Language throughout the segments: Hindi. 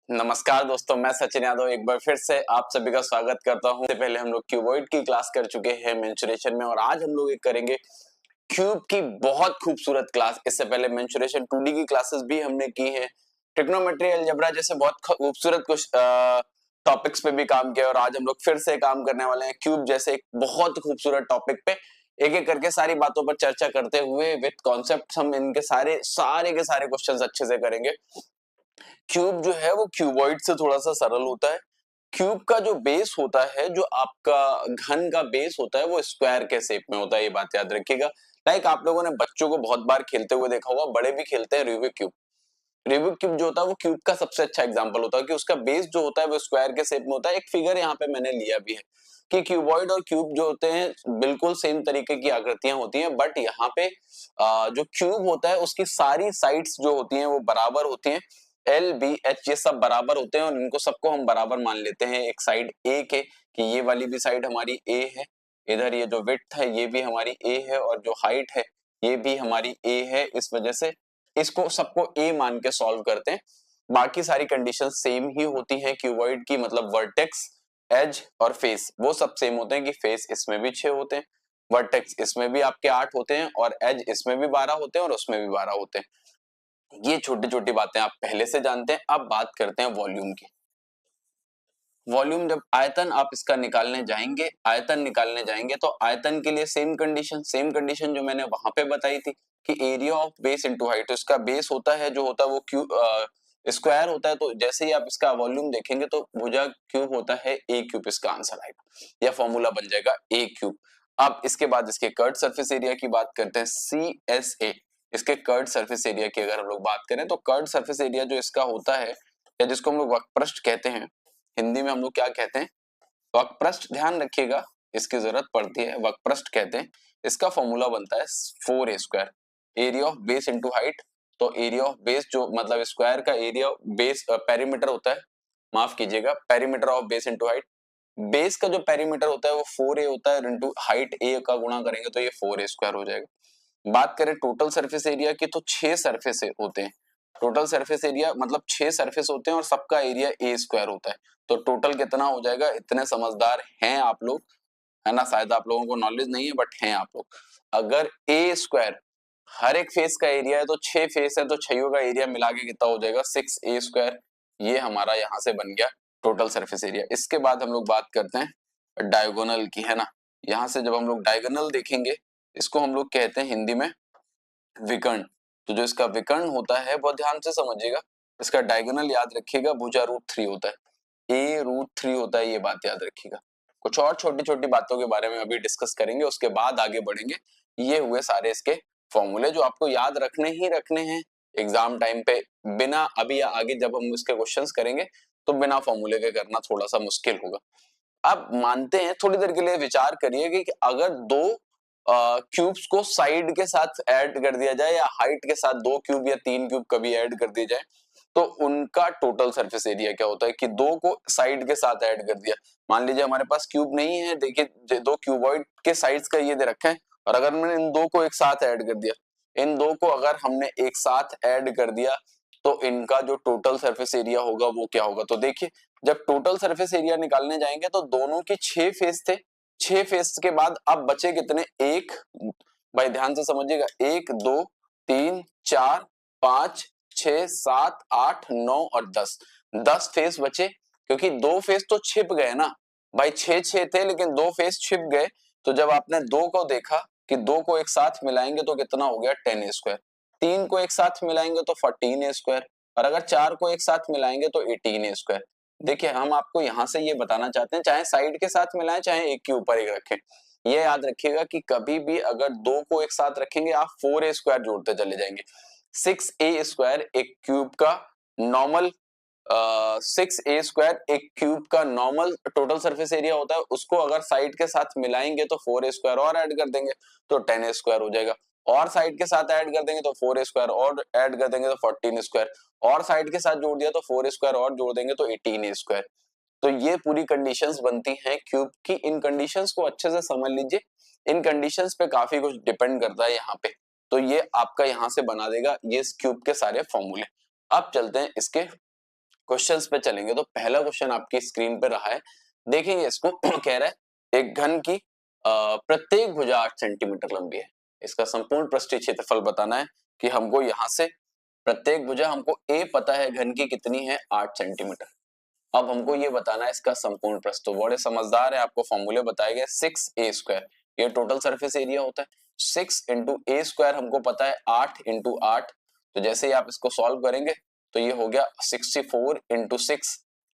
नमस्कार दोस्तों, मैं सचिन यादव एक बार फिर से आप सभी का स्वागत करता हूं। इससे पहले हम लोग क्यूबॉइड की क्लास कर चुके हैं मेंसुरेशन में और आज हम लोग एक करेंगे क्यूब की बहुत खूबसूरत क्लास। इससे पहले मेंसुरेशन 2D की क्लासेस भी हमने की हैं, ट्रिग्नोमेट्री, अलजेब्रा जैसे बहुत खूबसूरत कुछ टॉपिक्स पे भी काम किया और आज हम लोग फिर से काम करने वाले हैं क्यूब जैसे एक बहुत खूबसूरत टॉपिक पे। एक एक करके सारी बातों पर चर्चा करते हुए विद कॉन्सेप्ट हम इनके सारे के सारे क्वेश्चंस अच्छे से करेंगे। क्यूब जो है वो क्यूबॉइड से थोड़ा सा सरल होता है। क्यूब का जो बेस होता है, जो आपका घन का बेस होता है, वो स्क्वायर के शेप में होता है, ये बात याद रखिएगा। लाइक आप लोगों ने बच्चों को बहुत बार खेलते हुए देखा होगा, बड़े भी खेलते हैं रूबिक क्यूब। रूबिक क्यूब जो होता है वो क्यूब का सबसे अच्छा एग्जांपल होता है कि उसका बेस जो होता है वो स्क्वायर के शेप में होता है। एक फिगर यहाँ पे मैंने लिया भी है कि क्यूबॉइड और क्यूब जो होते हैं बिल्कुल सेम तरीके की आकृतियां होती हैं, बट यहाँ पे जो क्यूब होता है उसकी सारी साइड्स जो होती हैं वो बराबर होती हैं। एल बी एच ये सब बराबर होते हैं और इनको सबको हम बराबर मान लेते हैं। एक साइड ए के कि ये वाली भी साइड हमारी ए है, इधर ये जो विड्थ है ये भी हमारी ए है और जो हाइट है ये भी हमारी ए है। इस वजह से इसको सबको ए मान के सॉल्व करते हैं। बाकी सारी कंडीशन सेम ही होती हैं क्यूबॉइड की, मतलब वर्टेक्स, एज और फेस वो सब सेम होते हैं कि फेस इसमें भी 6 होते हैं, वर्टेक्स इसमें भी आपके 8 होते हैं और एज इसमें भी 12 होते हैं और उसमें भी 12 होते हैं। ये छोटी छोटी बातें आप पहले से जानते हैं। अब बात करते हैं वॉल्यूम की। वॉल्यूम, जब आयतन आप इसका निकालने जाएंगे, आयतन निकालने जाएंगे तो आयतन के लिए सेम कंडीशन जो मैंने वहां पे बताई थी कि area of base into height. तो इसका बेस होता है जो होता है वो स्क्वायर होता है, तो जैसे ही आप इसका वॉल्यूम देखेंगे तो भुजा क्यूब होता है ए क्यूब, इसका आंसर आएगा या फॉर्मूला बन जाएगा ए क्यूब। अब इसके बाद इसके कर्ड सरफेस एरिया की बात करते हैं, सी एस ए। इसके कर्ड सरफेस एरिया की अगर हम लोग बात करें तो कर्ड सरफेस एरिया जो इसका होता है, या जिसको हम लोग वक्रपृष्ठ कहते हैं, हिंदी में हम लोग क्या कहते हैं, वक्रपृष्ठ। ध्यान रखिएगा, इसकी जरूरत पड़ती है, वक्रपृष्ठ कहते हैं। इसका फॉर्मूला बनता है 4a square, area of base into height. तो एरिया ऑफ बेस जो मतलब स्क्वायर का एरिया बेस पेरीमीटर होता है, माफ कीजिएगा, perimeter of base into height. Base का जो पेरीमीटर होता है वो 4a होता है, इनटू हाइट a का गुणा करेंगे तो ये 4a स्क्वायर हो जाएगा। बात करें टोटल सरफेस एरिया की तो 6 सरफेस होते हैं। टोटल सरफेस एरिया मतलब 6 सरफेस होते हैं और सबका एरिया a स्क्वायर होता है। तो टोटल कितना हो जाएगा, इतने समझदार हैं आप लोग, है ना। शायद आप लोगों को नॉलेज नहीं है बट हैं आप लोग। अगर a स्क्वायर हर एक फेस का एरिया है तो 6 फेस है तो 6 का एरिया मिला के कितना हो जाएगा, 6a स्क्वायर। ये हमारा यहाँ से बन गया टोटल सरफेस एरिया। इसके बाद हम लोग बात करते हैं डायगोनल की, है ना। यहाँ से जब हम लोग डायगोनल देखेंगे, इसको हम लोग कहते हैं हिंदी में विकर्ण। तो जो इसका विकर्ण होता है बहुत ध्यान से समझिएगा, इसका डायगोनल याद रखिएगा भुजा √3 होता है, a√3 होता है, ये बात याद रखिएगा। कुछ और छोटी छोटी बातों के बारे में अभी डिस्कस करेंगे, उसके बाद आगे बढ़ेंगे। ये हुए सारे इसके फॉर्मूले जो आपको याद रखने हैं एग्जाम टाइम पे। बिना अभी आगे जब हम इसके क्वेश्चंस करेंगे तो बिना फॉर्मूले के करना थोड़ा सा मुश्किल होगा। अब मानते हैं, थोड़ी देर के लिए विचार करिए कि अगर दो क्यूब्स को साइड के साथ ऐड कर दिया जाए या हाइट के साथ 2 क्यूब या 3 क्यूब कभी ऐड कर दिए जाए तो उनका टोटल सरफेस एरिया क्या होता है। कि 2 को साइड के साथ ऐड कर दिया, मान लीजिए हमारे पास क्यूब नहीं है, देखिए 2 क्यूबॉइड के साइड्स का ये दे रखा है और अगर मैंने इन 2 को एक साथ ऐड कर दिया, इन 2 को अगर हमने एक साथ ऐड कर दिया तो इनका जो टोटल सरफेस एरिया होगा वो क्या होगा। तो देखिए, जब टोटल सरफेस एरिया निकालने जाएंगे तो दोनों के 6 फेस थे, 6 फेस के बाद अब बचे कितने, एक, भाई ध्यान से समझिएगा, 1 2 3 4 5 6 7 8 9 और 10, 10 फेस बचे। क्योंकि 2 फेस तो छिप गए ना भाई, 6 6 थे लेकिन 2 फेस छिप गए। तो जब आपने 2 को देखा कि 2 को एक साथ मिलाएंगे तो कितना हो गया, 10a स्क्वायर। 3 को एक साथ मिलाएंगे तो 14a स्क्वायर और अगर 4 को एक साथ मिलाएंगे तो 18a स्क्वायर। देखिए, हम आपको यहां से ये बताना चाहते हैं, चाहे साइड के साथ मिलाएं चाहे एक के ऊपर एक रखें, ये याद रखिएगा कि कभी भी अगर 2 को एक साथ रखेंगे आप 4a स्क्वायर जोड़ते चले जाएंगे। 6a स्क्वायर एक क्यूब का नॉर्मल, 6a स्क्वायर एक क्यूब का नॉर्मल टोटल सरफेस एरिया होता है। उसको अगर साइड के साथ मिलाएंगे तो 4a स्क्वायर और ऐड कर देंगे तो 10a स्क्वायर हो जाएगा, और साइड के साथ ऐड कर देंगे तो 4a स्क्वायर और ऐड कर देंगे तो 14 स्क्वायर, और साइड के साथ जोड़ दिया तो 4a स्क्वायर और जोड़ देंगे तो 18a स्क्वायर। तो ये पूरी कंडीशंस बनती हैं क्यूब की। इन कंडीशंस को अच्छे से समझ लीजिए, इन कंडीशंस पे काफी कुछ डिपेंड करता है यहाँ पे। तो ये आपका यहाँ से बना देगा ये क्यूब के सारे फॉर्मूले। अब चलते हैं इसके क्वेश्चंस पे चलेंगे तो पहला क्वेश्चन आपकी स्क्रीन पे रहा है, देखेंगे इसको। कह रहा है एक घन की प्रत्येक भुजा 8 सेंटीमीटर लंबी है, इसका संपूर्ण पृष्ठीय क्षेत्रफल बताना है कि हमको यहाँ से प्रत्येक भुजा, हमको ए पता है घन की कितनी है 8 सेंटीमीटर। अब हमको ये बताना है इसका संपूर्ण प्रस्थ। तो बड़े समझदार है, आपको फॉर्मूले बताए गए 6a², ये टोटल सरफेस एरिया होता है। 6 इंटू ए स्क्वायर हमको पता है 8 इंटू 8, तो जैसे ही आप इसको सॉल्व करेंगे तो ये हो गया 64 इंटू 6,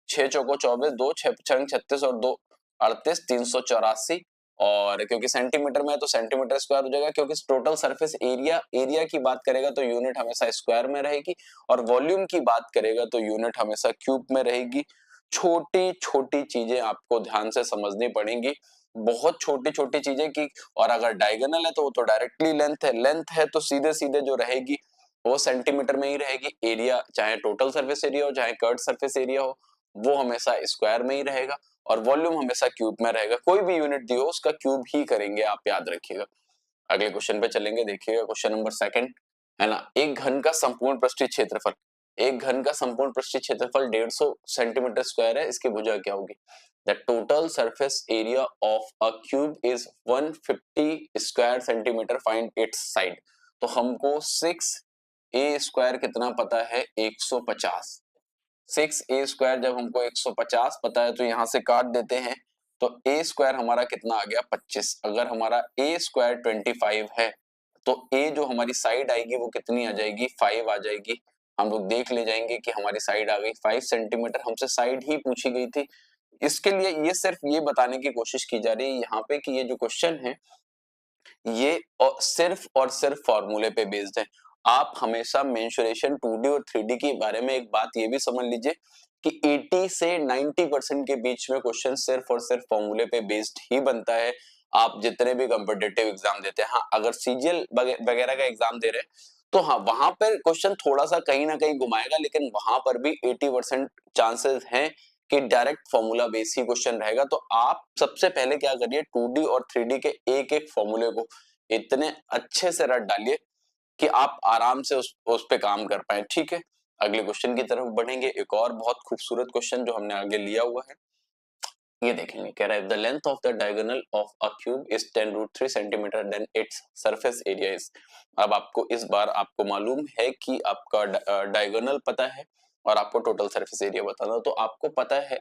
6 चौको 24, 2 6 36 और 2 38, 384। और क्योंकि सेंटीमीटर में है तो सेंटीमीटर स्क्वायर हो जाएगा, क्योंकि टोटल सरफेस एरिया की बात करेगा तो यूनिट हमेशा स्क्वायर में रहेगी, और वॉल्यूम की बात करेगा तो यूनिट हमेशा क्यूब में रहेगी। छोटी छोटी चीजें आपको ध्यान से समझनी पड़ेंगी, बहुत छोटी छोटी चीजें की। और अगर डायगोनल है तो वो तो डायरेक्टली लेंथ है तो सीधे सीधे जो रहेगी वो सेंटीमीटर में ही रहेगी। एरिया चाहे टोटल सरफेस एरिया हो चाहे कर्व्ड सरफेस एरिया हो, वो हमेशा स्क्वायर में ही रहेगा, और वॉल्यूम हमेशा क्यूब में रहेगा। कोई भी यूनिट दी हो उसका क्यूब ही करेंगे, आप याद रखिएगा। अगले क्वेश्चन पे चलेंगे, देखिएगा क्वेश्चन नंबर 2 है ना। एक घन का संपूर्ण पृष्ठीय क्षेत्रफल, एक घन का संपूर्ण पृष्ठीय क्षेत्रफल 150 सेंटीमीटर स्क्वायर है, इसकी भुजा क्या होगी? The total surface area of a cube is 150 square centimetre, find its side. तो हमको 6a² कितना पता है? 150। 6a² जब हमको 150 पता है तो यहां से काट देते हैं, तो a² हमारा कितना आ गया? 25। अगर हमारा a² 25 है तो a जो हमारी साइड आएगी वो कितनी आ जाएगी? 5 आ जाएगी। हम लोग देख ले जाएंगे कि हमारी साइड आ गई 5 सेंटीमीटर, हमसे साइड ही पूछी गई थी। इसके लिए ये सिर्फ ये बताने की कोशिश की जा रही है यहाँ पे कि ये जो क्वेश्चन है ये और सिर्फ फॉर्मूले पे बेस्ड है। आप हमेशा मेंसुरेशन 2D और 3D के बारे में एक बात ये भी समझ लीजिए कि 80 से 90% के बीच में क्वेश्चन सिर्फ और सिर्फ फॉर्मूले पे बेस्ड ही बनता है। आप जितने भी कॉम्पिटिटिव एग्जाम देते हैं, हाँ अगर सीजीएल वगैरह का एग्जाम दे रहे हैं तो हाँ वहां पर क्वेश्चन थोड़ा सा कहीं ना कहीं घुमाएगा, लेकिन वहां पर भी 80% चांसेस हैं कि डायरेक्ट फॉर्मूला बेस ही क्वेश्चन रहेगा। तो आप सबसे पहले क्या करिए, 2D और 3D के एक एक फॉर्मूले को इतने अच्छे से रट डालिए कि आप आराम से उस पे काम कर पाए, ठीक है। अगले क्वेश्चन की तरफ बढ़ेंगे, एक और बहुत खूबसूरत क्वेश्चन जो हमने आगे लिया हुआ है, ये देखेंगे। कह रहा है the length of the diagonal of a cube is 10√3 centimetre, then its surface area is. अब आपको इस बार आपको मालूम है कि आपका डायगोनल पता है और आपको टोटल सरफेस एरिया बताना, तो आपको पता है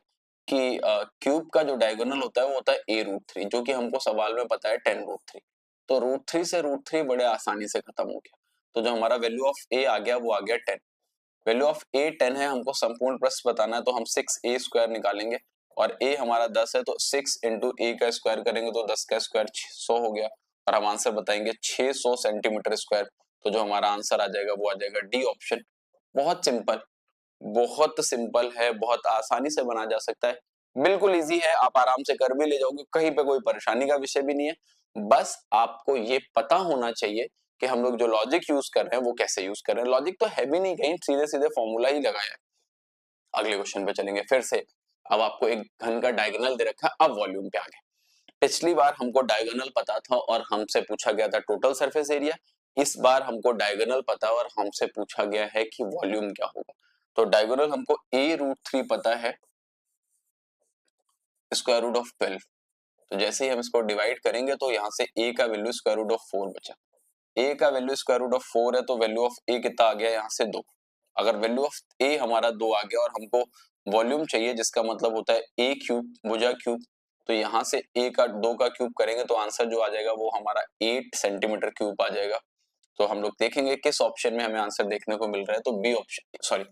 कि क्यूब का जो डायगोनल होता है वो होता है a√3, जो कि हमको सवाल में पता है 10√3। तो √3 से √3 बड़े आसानी से खत्म हो गया, तो जो हमारा वैल्यू ऑफ a आ गया वो आ गया 10। वैल्यू ऑफ a 10 है, हमको संपूर्ण पृष्ठ बताना है तो हम 6a² निकालेंगे, और a हमारा 10 है तो 6 इंटू a का स्क्वायर करेंगे तो 10 का स्क्वायर 600 हो गया, और हम आंसर बताएंगे 600 सेंटीमीटर स्क्वायर। तो जो हमारा आंसर आ जाएगा वो आ जाएगा डी ऑप्शन। बहुत सिंपल, बहुत सिंपल है, बहुत आसानी से बना जा सकता है, बिल्कुल इजी है, आप आराम से कर भी ले जाओगे, कहीं पे कोई परेशानी का विषय भी नहीं है। बस आपको ये पता होना चाहिए कि हम लोग जो लॉजिक यूज कर रहे हैं वो कैसे यूज कर रहे हैं। लॉजिक तो है भी नहीं कहीं, सीधे सीधे फॉर्मूला ही लगाया है। अगले क्वेश्चन पे चलेंगे फिर से। अब आपको एक घन का डायगोनल दे रखा है, अब वॉल्यूम पे आ गए। पिछली बार हमको डायगोनल पता था और हमसे पूछा गया था टोटल सरफेस एरिया, इस बार हमको डायगोनल पता और हमसे पूछा गया है कि वॉल्यूम क्या होगा। तो डायगोनल हमको a√3 पता है, स्क्वायर रूट ऑफ 12। तो जैसे ही हम इसको डिवाइड करेंगे तो यहाँ से a का वैल्यू स्क्वायर रूट ऑफ 4 बचा। a का वैल्यू स्क्वायर रूट ऑफ 4 है तो वैल्यू ऑफ a कितना आ गया? यहाँ से 2। अगर वैल्यू ऑफ a हमारा 2 आ गया और हमको वॉल्यूम चाहिए, जिसका मतलब होता है a क्यूब भुजा क्यूब, तो यहाँ से a का 2 का क्यूब करेंगे तो आंसर जो आ जाएगा वो हमारा 8 सेंटीमीटर क्यूब आ जाएगा। तो हम लोग देखेंगे किस ऑप्शन में हमें आंसर देखने को मिल रहा है, तो बी ऑप्शन, सॉरी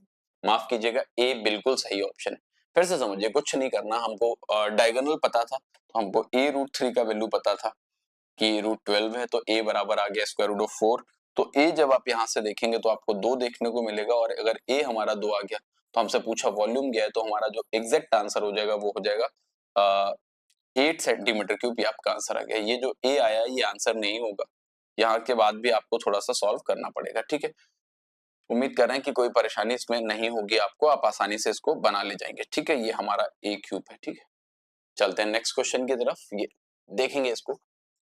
माफ कीजिएगा, ए बिल्कुल सही ऑप्शन है। फिर से समझिए, कुछ नहीं करना, हमको डायगोनल पता था तो हमको a√3 का वैल्यू पता था कि √12 है, तो a बराबर आ गया स्क्वायर रूट ऑफ 4। तो a जब आप यहाँ से देखेंगे तो आपको 2 देखने को मिलेगा, और अगर a हमारा 2 आ गया तो हमसे पूछा वॉल्यूम गया है, तो हमारा जो एग्जैक्ट आंसर हो जाएगा वो हो जाएगा 8 सेंटीमीटर क्यूब। ये आपका आंसर आ गया। ये जो a आया ये आंसर नहीं होगा, यहाँ के बाद भी आपको थोड़ा सा सॉल्व करना पड़ेगा, ठीक है। उम्मीद कर रहे हैं कि कोई परेशानी इसमें नहीं होगी आपको, आप आसानी से इसको बना ले जाएंगे, ठीक है। ये हमारा a क्यूब है, ठीक है। चलते हैं नेक्स्ट क्वेश्चन की तरफ, ये देखेंगे इसको।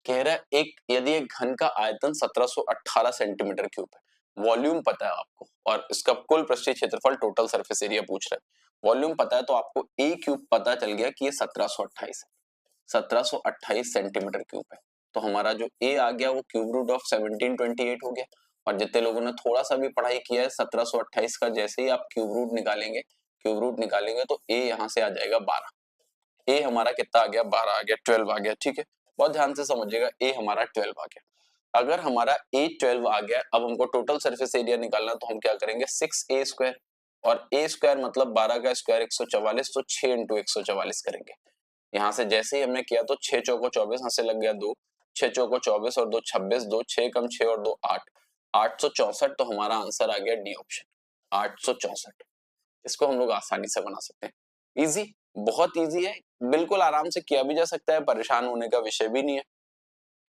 कह रहा है एक यदि एक घन का आयतन 1718 सेंटीमीटर क्यूब है, वॉल्यूम पता है आपको और इसका कुल पृष्ठीय क्षेत्रफल टोटल सरफेस एरिया पूछ रहा है, वॉल्यूम पता है तो आपको ए क्यूब पता चल गया कि ये 1728 है, 1728 सेंटीमीटर क्यूब है। तो हमारा जो ए आ गया वो क्यूब रूट ऑफ 1728 हो गया। और जितने लोगों ने थोड़ा सा भी पढ़ाई किया है 1728 का, जैसे ही आप क्यूब रूट निकालेंगे, क्यूब रूट निकालेंगे तो ए यहाँ से आ जाएगा 12। ए हमारा कितना आ गया, 12 आ गया, 12 आ गया। ठीक है, बहुत ध्यान से समझिएगा, ए हमारा 12 आ गया। अगर हमारा ए 12 आ गया, अब हमको टोटल सरफेस एरिया निकालना, तो हम क्या करेंगे, 6a स्क्वायर, और ए स्क्वायर मतलब 12 का स्क्वायर 144, तो 6 इंटू 144 करेंगे। यहाँ से जैसे ही हमने किया तो 6 चौको 24, यहाँ से लग गया 2, 6 चौको 24 और 2 26, 2 6 कम 6 और 2 8, 864। तो हमारा आंसर आ गया डी ऑप्शन, 864। इसको हम लोग आसानी से बना सकते हैं। इजी, बहुत इजी है, बिल्कुल आराम से किया भी जा सकता है, परेशान होने का विषय भी नहीं है।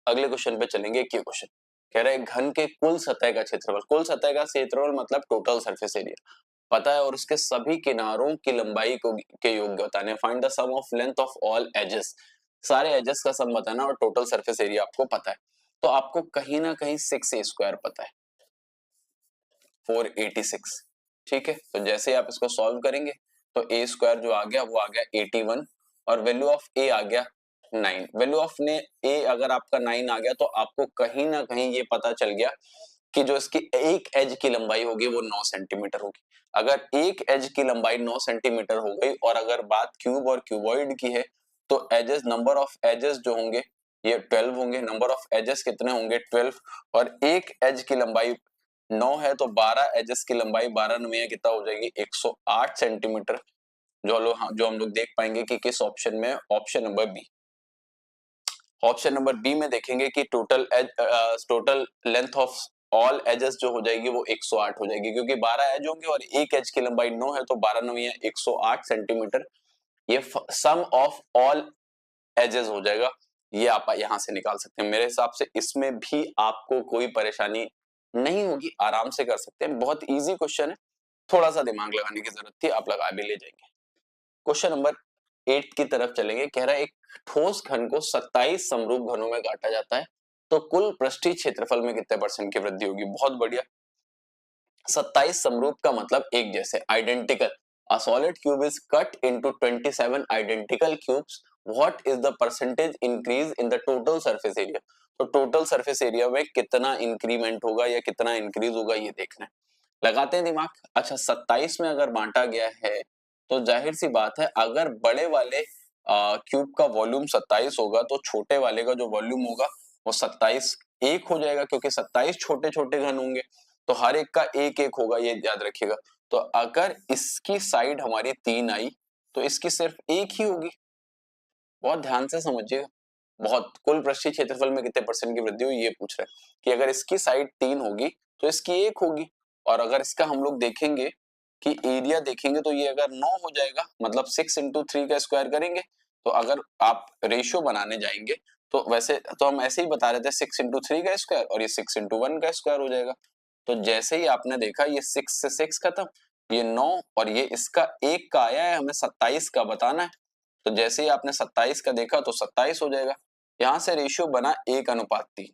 अगले क्वेश्चन पे चलेंगे। एक ये क्वेश्चन कह रहा है घन के कुल सतह का क्षेत्रफल, कुल सतह का क्षेत्रफल मतलब टोटल सरफेस एरिया पता है, और उसके सभी किनारों की लंबाई को के योग बताने। Find the sum of length of all edges, सारे एजेस का सम बताना, और टोटल सरफेस एरिया आपको पता है। तो आपको कहीं ना कहीं 6a स्क्वायर पता है, 486। ठीक है, तो जैसे आप इसको सॉल्व करेंगे तो ए स्क्वायर जो आ गया वो आ गया 81, और वैल्यू ऑफ ए आ गया 9। वैल्यू ऑफ ने ए अगर आपका 9 आ गया तो आपको कहीं ना कहीं ये पता चल गया कि जो इसकी एक एज की लंबाई होगी वो 9 सेंटीमीटर होगी। अगर एक एज की लंबाई 9 सेंटीमीटर हो गई, और अगर बात क्यूब और क्यूबॉइड की है तो एजेस, नंबर ऑफ एजेस जो होंगे ये 12 होंगे। नंबर ऑफ एजेस कितने होंगे, 12, और एक एज की लंबाई 9 है तो 12 एजेस की लंबाई 12 9 कितना हो जाएगी, 108 सेंटीमीटर। जो हम लोग देख पाएंगे कि किस ऑप्शन में, option number B. Option number B में देखेंगे कि total length of all edges जो हो जाएगी वो 108 हो जाएगी, क्योंकि 12 एज होंगे और एक एज की लंबाई 9 है, तो 12 9 108 सेंटीमीटर। ये सम ऑफ ऑल एजेस हो जाएगा। ये आप यहां से निकाल सकते हैं। मेरे हिसाब से इसमें भी आपको कोई परेशानी नहीं होगी, आराम से कर सकते हैं। बहुत इजी क्वेश्चन है, थोड़ा सा दिमाग लगाने की जरूरत थी, आप लगा भी ले जाएंगे। क्वेश्चन नंबर 8 की तरफ चलेंगे। कह रहा है एक ठोस घन को 27 समरूप घनों में काटा जाता है तो कुल पृष्ठीय क्षेत्रफल में कितने परसेंट की वृद्धि होगी। बहुत बढ़िया, 27 समरूप का मतलब एक जैसे, identical. A solid cube is cut into 27 identical cubes, what is the percentage increase in the total surface area. तो टोटल सरफेस एरिया में कितना इंक्रीमेंट होगा या कितना इंक्रीज होगा ये देखना है। लगाते हैं दिमाग। अच्छा, 27 में अगर बांटा गया है तो जाहिर सी बात है, अगर बड़े वाले क्यूब का वॉल्यूम 27 होगा तो छोटे वाले का जो वॉल्यूम होगा वो 27 एक हो जाएगा, क्योंकि 27 छोटे छोटे घन होंगे तो हर एक का एक एक होगा, ये याद रखिएगा। तो अगर इसकी साइड हमारी 3 आई तो इसकी सिर्फ एक ही होगी। बहुत ध्यान से समझिएगा। बहुत, कुल पृष्ठीय क्षेत्रफल में कितने परसेंट की वृद्धि हुई ये पूछ रहे हैं कि अगर इसकी साइड 3 होगी तो इसकी एक होगी। और अगर इसका हम लोग देखेंगे कि एरिया देखेंगे तो ये अगर 9 हो जाएगा, मतलब 6 इंटू 3 का स्क्वायर करेंगे। तो अगर आप रेशियो बनाने जाएंगे तो वैसे तो हम ऐसे ही बता रहे थे 6 इंटू 3 का स्क्वायर, और ये 6 इंटू 1 का स्क्वायर हो जाएगा। तो जैसे ही आपने देखा ये 6 से 6 खत्म, ये 9 और ये इसका एक का आया है, हमें 27 का बताना है। तो जैसे ही आपने 27 का देखा तो 27 हो जाएगा। यहां से रेशियो बना 1:3।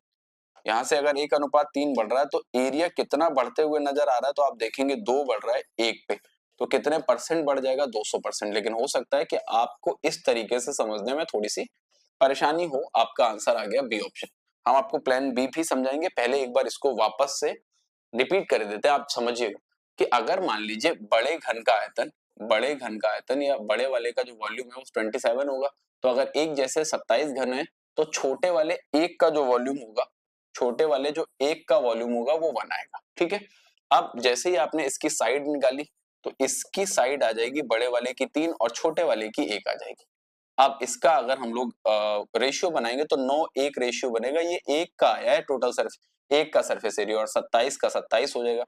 यहाँ से अगर 1:3 बढ़ रहा है तो एरिया कितना बढ़ते हुए नजर आ रहा है, तो आप देखेंगे 2 बढ़ रहा है 1 पे, तो कितने परसेंट बढ़ जाएगा, 200%। लेकिन हो सकता है कि आपको इस तरीके से समझने में थोड़ी सी परेशानी हो। आपका आंसर आ गया बी ऑप्शन। हम आपको प्लान बी भी समझाएंगे, पहले एक बार इसको वापस से रिपीट कर देते हैं, आप समझिएगा कि अगर मान लीजिए बड़े घन का आयतन या बड़े वाले का जो वॉल्यूम है वो 27 होगा, तो अगर एक जैसे 27 घन है तो छोटे वाले एक का जो वॉल्यूम होगा, छोटे वाले जो एक का वॉल्यूम होगा वो 1 आएगा। ठीक है, अब जैसे ही आपने इसकी साइड निकाली तो इसकी साइड आ जाएगी बड़े वाले की 3 और छोटे वाले की 1 आ जाएगी। अब इसका अगर हम लोग रेशियो बनाएंगे तो 9:1 रेशियो बनेगा। ये एक का आया है टोटल सरफेस, एक का सरफेस एरिया, और 27 का 27 हो जाएगा।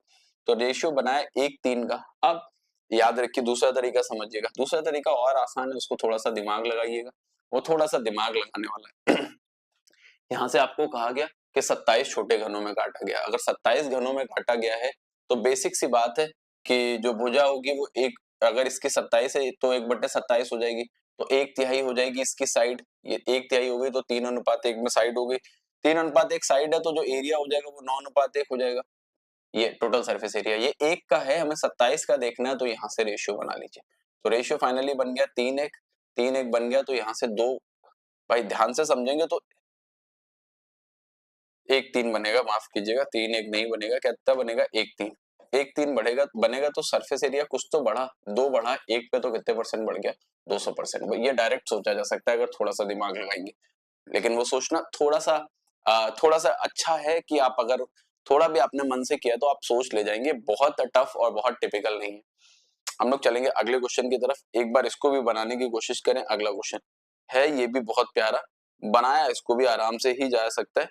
तो रेशियो बनाया 1:3 का। अब याद रखिए दूसरा तरीका समझिएगा। दूसरा तरीका और आसान है, उसको थोड़ा सा दिमाग लगाइएगा, वो थोड़ा सा दिमाग लगाने वाला है। यहाँ से आपको कहा गया कि 27 छोटे घनों में काटा गया। अगर 27 घनों में काटा गया है तो बेसिक सी बात है कि जो भुजा होगी वो एक, अगर इसकी 27 है तो 1/27 हो जाएगी, तो 1/3 हो जाएगी इसकी साइड। ये 1/3 हो गई तो 3:1 में साइड हो गई। 3:1 साइड है तो जो एरिया हो जाएगा वो 9:1 हो जाएगा। ये टोटल सरफेस एरिया, ये एक का है, हमें 27 का देखना है, तो यहाँ से रेशियो बना लीजिए। तो रेशियो फाइनली बन गया 3:1, 3:1 बन गया तो यहाँ से 2, भाई ध्यान से समझेंगे तो 1:3 बनेगा, माफ कीजिएगा 3:1 नहीं बनेगा, कितना बनेगा 1:3, 1:3 बढ़ेगा बनेगा तो सरफेस एरिया कुछ तो बढ़ा, 2 बढ़ा, 1 पे तो कितने परसेंट बढ़ गया 200%। ये डायरेक्ट सोचा जा सकता है अगर थोड़ा सा दिमाग लगाएंगे, लेकिन वो सोचना थोड़ा सा अच्छा है कि आप अगर थोड़ा भी आपने मन से किया तो आप सोच ले जाएंगे, बहुत टफ और बहुत टिपिकल नहीं है। हम लोग चलेंगे अगले क्वेश्चन की तरफ, एक बार इसको भी बनाने की कोशिश करें। अगला क्वेश्चन है ये भी बहुत प्यारा बनाया, इसको भी आराम से ही जा सकता है,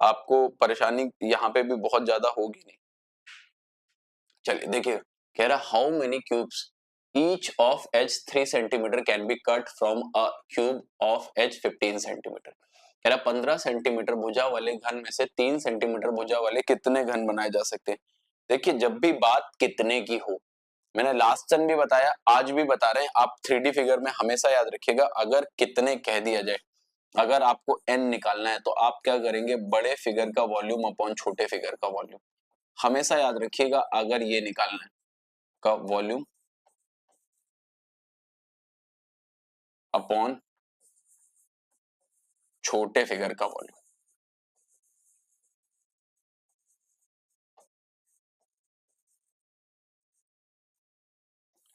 आपको परेशानी यहाँ पे भी बहुत ज्यादा होगी नहीं। चलिए देखिए, कह रहा how many cubes each of edge 3 centimetre can be cut from a cube of edge 15 centimetre. कह रहा 15 सेंटीमीटर भुजा वाले घन में से 3 सेंटीमीटर भुजा वाले कितने घन बनाए जा सकते हैं। देखिए जब भी बात कितने की हो, मैंने लास्ट टाइम भी बताया, आज भी बता रहे हैं, आप 3D फिगर में हमेशा याद रखिएगा, अगर कितने कह दिया जाए, अगर आपको n निकालना है तो आप क्या करेंगे, बड़े फिगर का वॉल्यूम अपॉन छोटे फिगर का वॉल्यूम। हमेशा याद रखिएगा, अगर ये निकालना है का वॉल्यूम अपॉन छोटे फिगर का वॉल्यूम,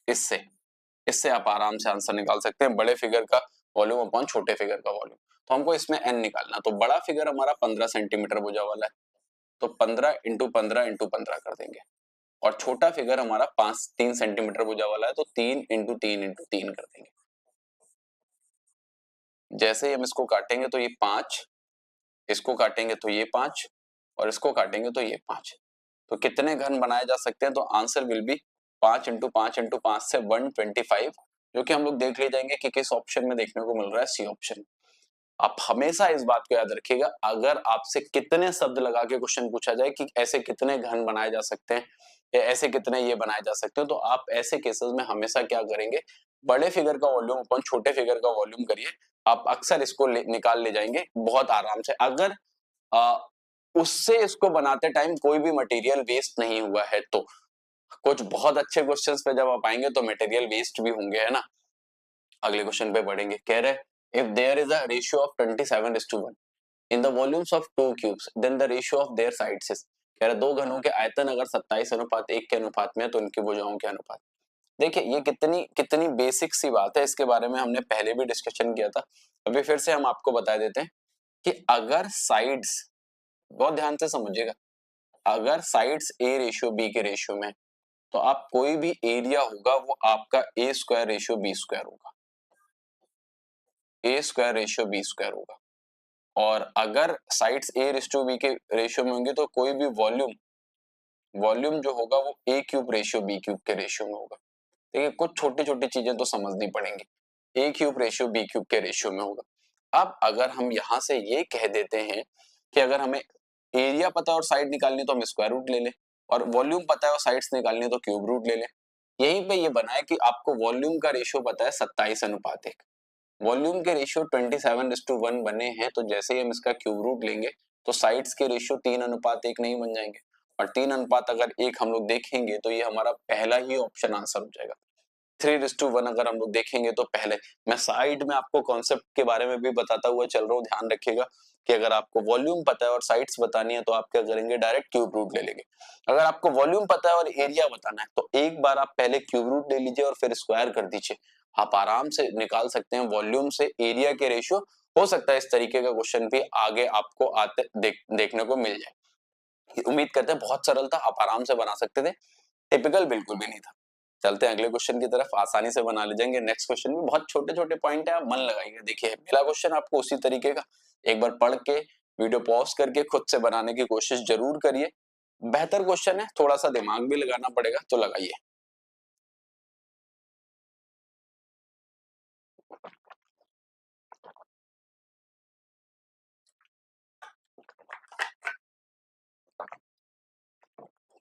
इससे इससे आप आराम से आंसर निकाल सकते हैं, बड़े फिगर का वॉल्यूम अपॉन छोटे फिगर का वॉल्यूम। तो हमको इसमें n निकालना, तो बड़ा फिगर हमारा 15 सेंटीमीटर भुजा वाला है, तो 15 इंटू 15 इंटू 15 कर देंगे, और छोटा फिगर हमारा 3 सेंटीमीटर भुजा वाला है, तो 3 इंटू 3 इंटू 3 कर देंगे। जैसे ही हम इसको काटेंगे तो ये 5, इसको काटेंगे तो ये 5, और इसको काटेंगे तो ये 5। तो कितने घन बनाए जा सकते हैं, तो answer will be 5 into 5 into 5 से 125, जो कि हम लोग देख ले जाएंगे कि किस ऑप्शन में देखने को मिल रहा है, सी ऑप्शन। आप हमेशा इस बात को याद रखिएगा, अगर आपसे कितने शब्द लगा के क्वेश्चन पूछा जाए कि ऐसे कितने घन बनाए जा सकते हैं या ऐसे कितने ये बनाए जा सकते हैं, तो आप ऐसे केसेस में हमेशा क्या करेंगे, बड़े फिगर का वॉल्यूम अपन छोटे फिगर का वॉल्यूम करिए, आप अक्सर इसको निकाल ले जाएंगे बहुत आराम से। अगर आ, उससे इसको बनाते टाइम कोई भी मटेरियल वेस्ट नहीं हुआ है, तो कुछ बहुत अच्छे क्वेश्चंस पे जब आप आएंगे तो मटेरियल वेस्ट भी होंगे, है ना। अगले क्वेश्चन पे बढ़ेंगे, कह रहे if there is a ratio of 27:1 in the volumes of two cubes then the ratio of their sides is. कह रहे दो घनों के आयतन अगर 27:1 के अनुपात में है तो उनकी भुजाओं के अनुपात। देखिए ये कितनी कितनी बेसिक सी बात है, इसके बारे में हमने पहले भी डिस्कशन किया था, अभी फिर से हम आपको बता देते हैं कि अगर साइड्स, बहुत ध्यान से समझिएगा, अगर साइड्स ए रेशियो बी के रेशियो में, तो आप कोई भी एरिया होगा वो आपका ए स्क्वायर रेशियो बी स्क्वायर होगा, ए स्क्वायर रेशियो बी स्क्वायर होगा। और अगर साइड्स ए रेशियो बी के रेशियो में होंगे तो कोई भी वॉल्यूम वॉल्यूम जो होगा वो ए क्यूब रेशियो बी क्यूब के रेशियो में होगा। देखिए कुछ छोटी छोटी चीजें तो समझनी पड़ेंगी, ए क्यूब रेशियो बी क्यूब के रेशियो में होगा। अब अगर हम यहां से ये कह देते हैं कि अगर हमें एरिया पता है और साइड निकालनी तो हम स्क्वायर रूट ले लें, और वॉल्यूम पता है और साइड्स निकालनी तो क्यूब रूट ले लें। यहीं पे ये बना है कि आपको वॉल्यूम का रेशियो पता है 27:1, वॉल्यूम के रेशियो 27:1 बने हैं, तो जैसे ही हम इसका क्यूब रूट लेंगे तो साइड्स के रेशियो 3:1 नहीं बन जाएंगे, और 3:1 हम लोग देखेंगे तो ये हमारा पहला ही ऑप्शन आंसर हो जाएगा। 3:1 अगर हम लोग देखेंगे तो पहले, मैं साइड में आपको कॉन्सेप्ट के बारे में भी बताता हुआ चल रहा हूँ, ध्यान रखिएगा कि अगर आपको वॉल्यूम पता है और साइड्स बतानी है तो आप क्या करेंगे, डायरेक्ट क्यूब रूट ले लेंगे। अगर आपको वॉल्यूम पता है और एरिया बताना है तो एक बार आप पहले क्यूब रूट ले लीजिए और फिर स्क्वायर कर दीजिए, आप आराम से निकाल सकते हैं वॉल्यूम से एरिया के रेशियो। हो सकता है इस तरीके का क्वेश्चन भी आगे आपको आते देखने को मिल जाए। उम्मीद करते हैं बहुत सरल था, आप आराम से बना सकते थे, टिपिकल बिल्कुल भी नहीं था। चलते हैं अगले क्वेश्चन की तरफ, आसानी से बना ले जाएंगे। नेक्स्ट क्वेश्चन में बहुत छोटे छोटे पॉइंट है, आप मन लगाइए। देखिए पहला क्वेश्चन आपको उसी तरीके का, एक बार पढ़ के वीडियो पॉज करके खुद से बनाने की कोशिश जरूर करिए, बेहतर क्वेश्चन है, थोड़ा सा दिमाग भी लगाना पड़ेगा, तो लगाइए।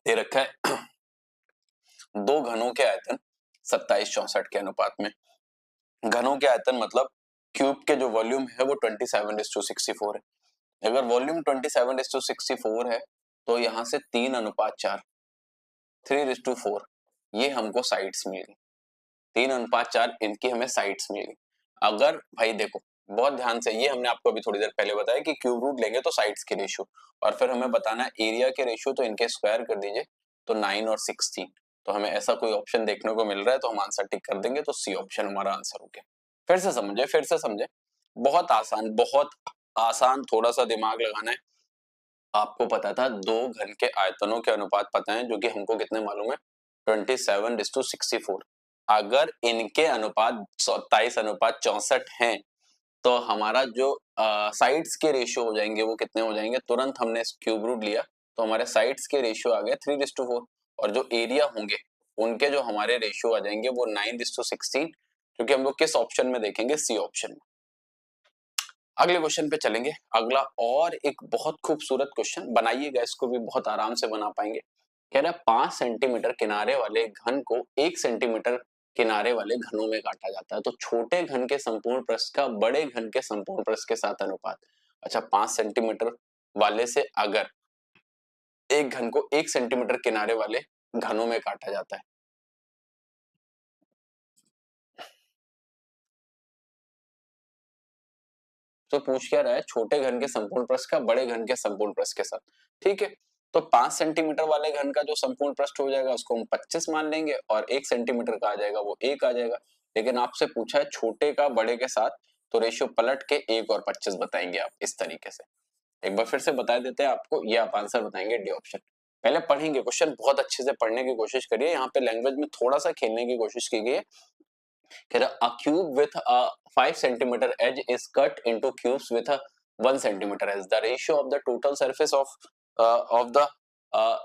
दे रखा है दो घनों के आयतन 27:64 के अनुपात में, घनों के आयतन मतलब क्यूब के जो वॉल्यूम है वो 27:64 है। अगर वॉल्यूम 27:64 है तो यहां से 3:4, 3:4, ये हमको साइड्स मिल गई। 3:4 इनकी हमें साइड्स मिल गई। अगर भाई देखो बहुत ध्यान से, ये हमने आपको अभी थोड़ी देर पहले बताया कि क्यूब रूट लेंगे तो साइड्स के रेशियो, और फिर हमें बताना है एरिया के रेशियो, तो इनके स्क्वायर कर दीजिए तो 9 और 16। तो हमें ऐसा कोई ऑप्शन देखने को मिल रहा है तो हम आंसर टिक कर देंगे, तो सी ऑप्शन हमारा आंसर हो गया। फिर से समझे, बहुत आसान, थोड़ा सा दिमाग लगाना है। आपको पता था दो घन के आयतनों के अनुपात पता है, जो कि हमको कितने मालूम है, 27:64। अगर इनके अनुपात 27:64 हैं, तो हमारा जो साइड्स के रेशियो हो जाएंगे वो कितने हो जाएंगे, तुरंत हमने क्यूब रूट लिया तो हमारे साइड्स के रेशियो आ गए 3:4, और जो एरिया होंगे उनके जो हमारे रेशियो आ जाएंगे वो 9:16, क्योंकि हम लोग किस ऑप्शन में देखेंगे, सी ऑप्शन में। अगले क्वेश्चन पे चलेंगे। अगला और एक बहुत खूबसूरत क्वेश्चन, बनाइएगा इसको भी, बहुत आराम से बना पाएंगे। कह रहा है 5 सेंटीमीटर किनारे वाले घन को 1 सेंटीमीटर किनारे वाले घनों में काटा जाता है, तो छोटे घन के संपूर्ण पृष्ठ का बड़े घन के संपूर्ण पृष्ठ के साथ अनुपात। अच्छा, 5 सेंटीमीटर वाले से अगर एक घन को 1 सेंटीमीटर किनारे वाले घनों में काटा जाता है, तो पूछ क्या रहा है, छोटे घन के संपूर्ण पृष्ठ का बड़े घन के संपूर्ण पृष्ठ के साथ। ठीक है, तो 5 सेंटीमीटर वाले घन का जो संपूर्ण पृष्ठ हो जाएगा उसको हम 25 मान लेंगे, और 1 सेंटीमीटर का आ जाएगा वो 1 आ जाएगा। लेकिन आपसे पूछा है छोटे का बड़े के साथ, तो रेशियो पलट के 1 और 25 बताएंगे आप इस तरीके से। एक बार फिर से बता देते हैं आपको, ये आप आंसर बताएंगे डी ऑप्शन। पहले पढ़ेंगे क्वेश्चन, बहुत अच्छे से पढ़ने की कोशिश करिए, यहाँ पे लैंग्वेज में थोड़ा सा खेलने की कोशिश की गई है। A cube with a 5 centimeter edge is cut into cubes with a 1 centimeter edge. The ratio of the total surface of the uh,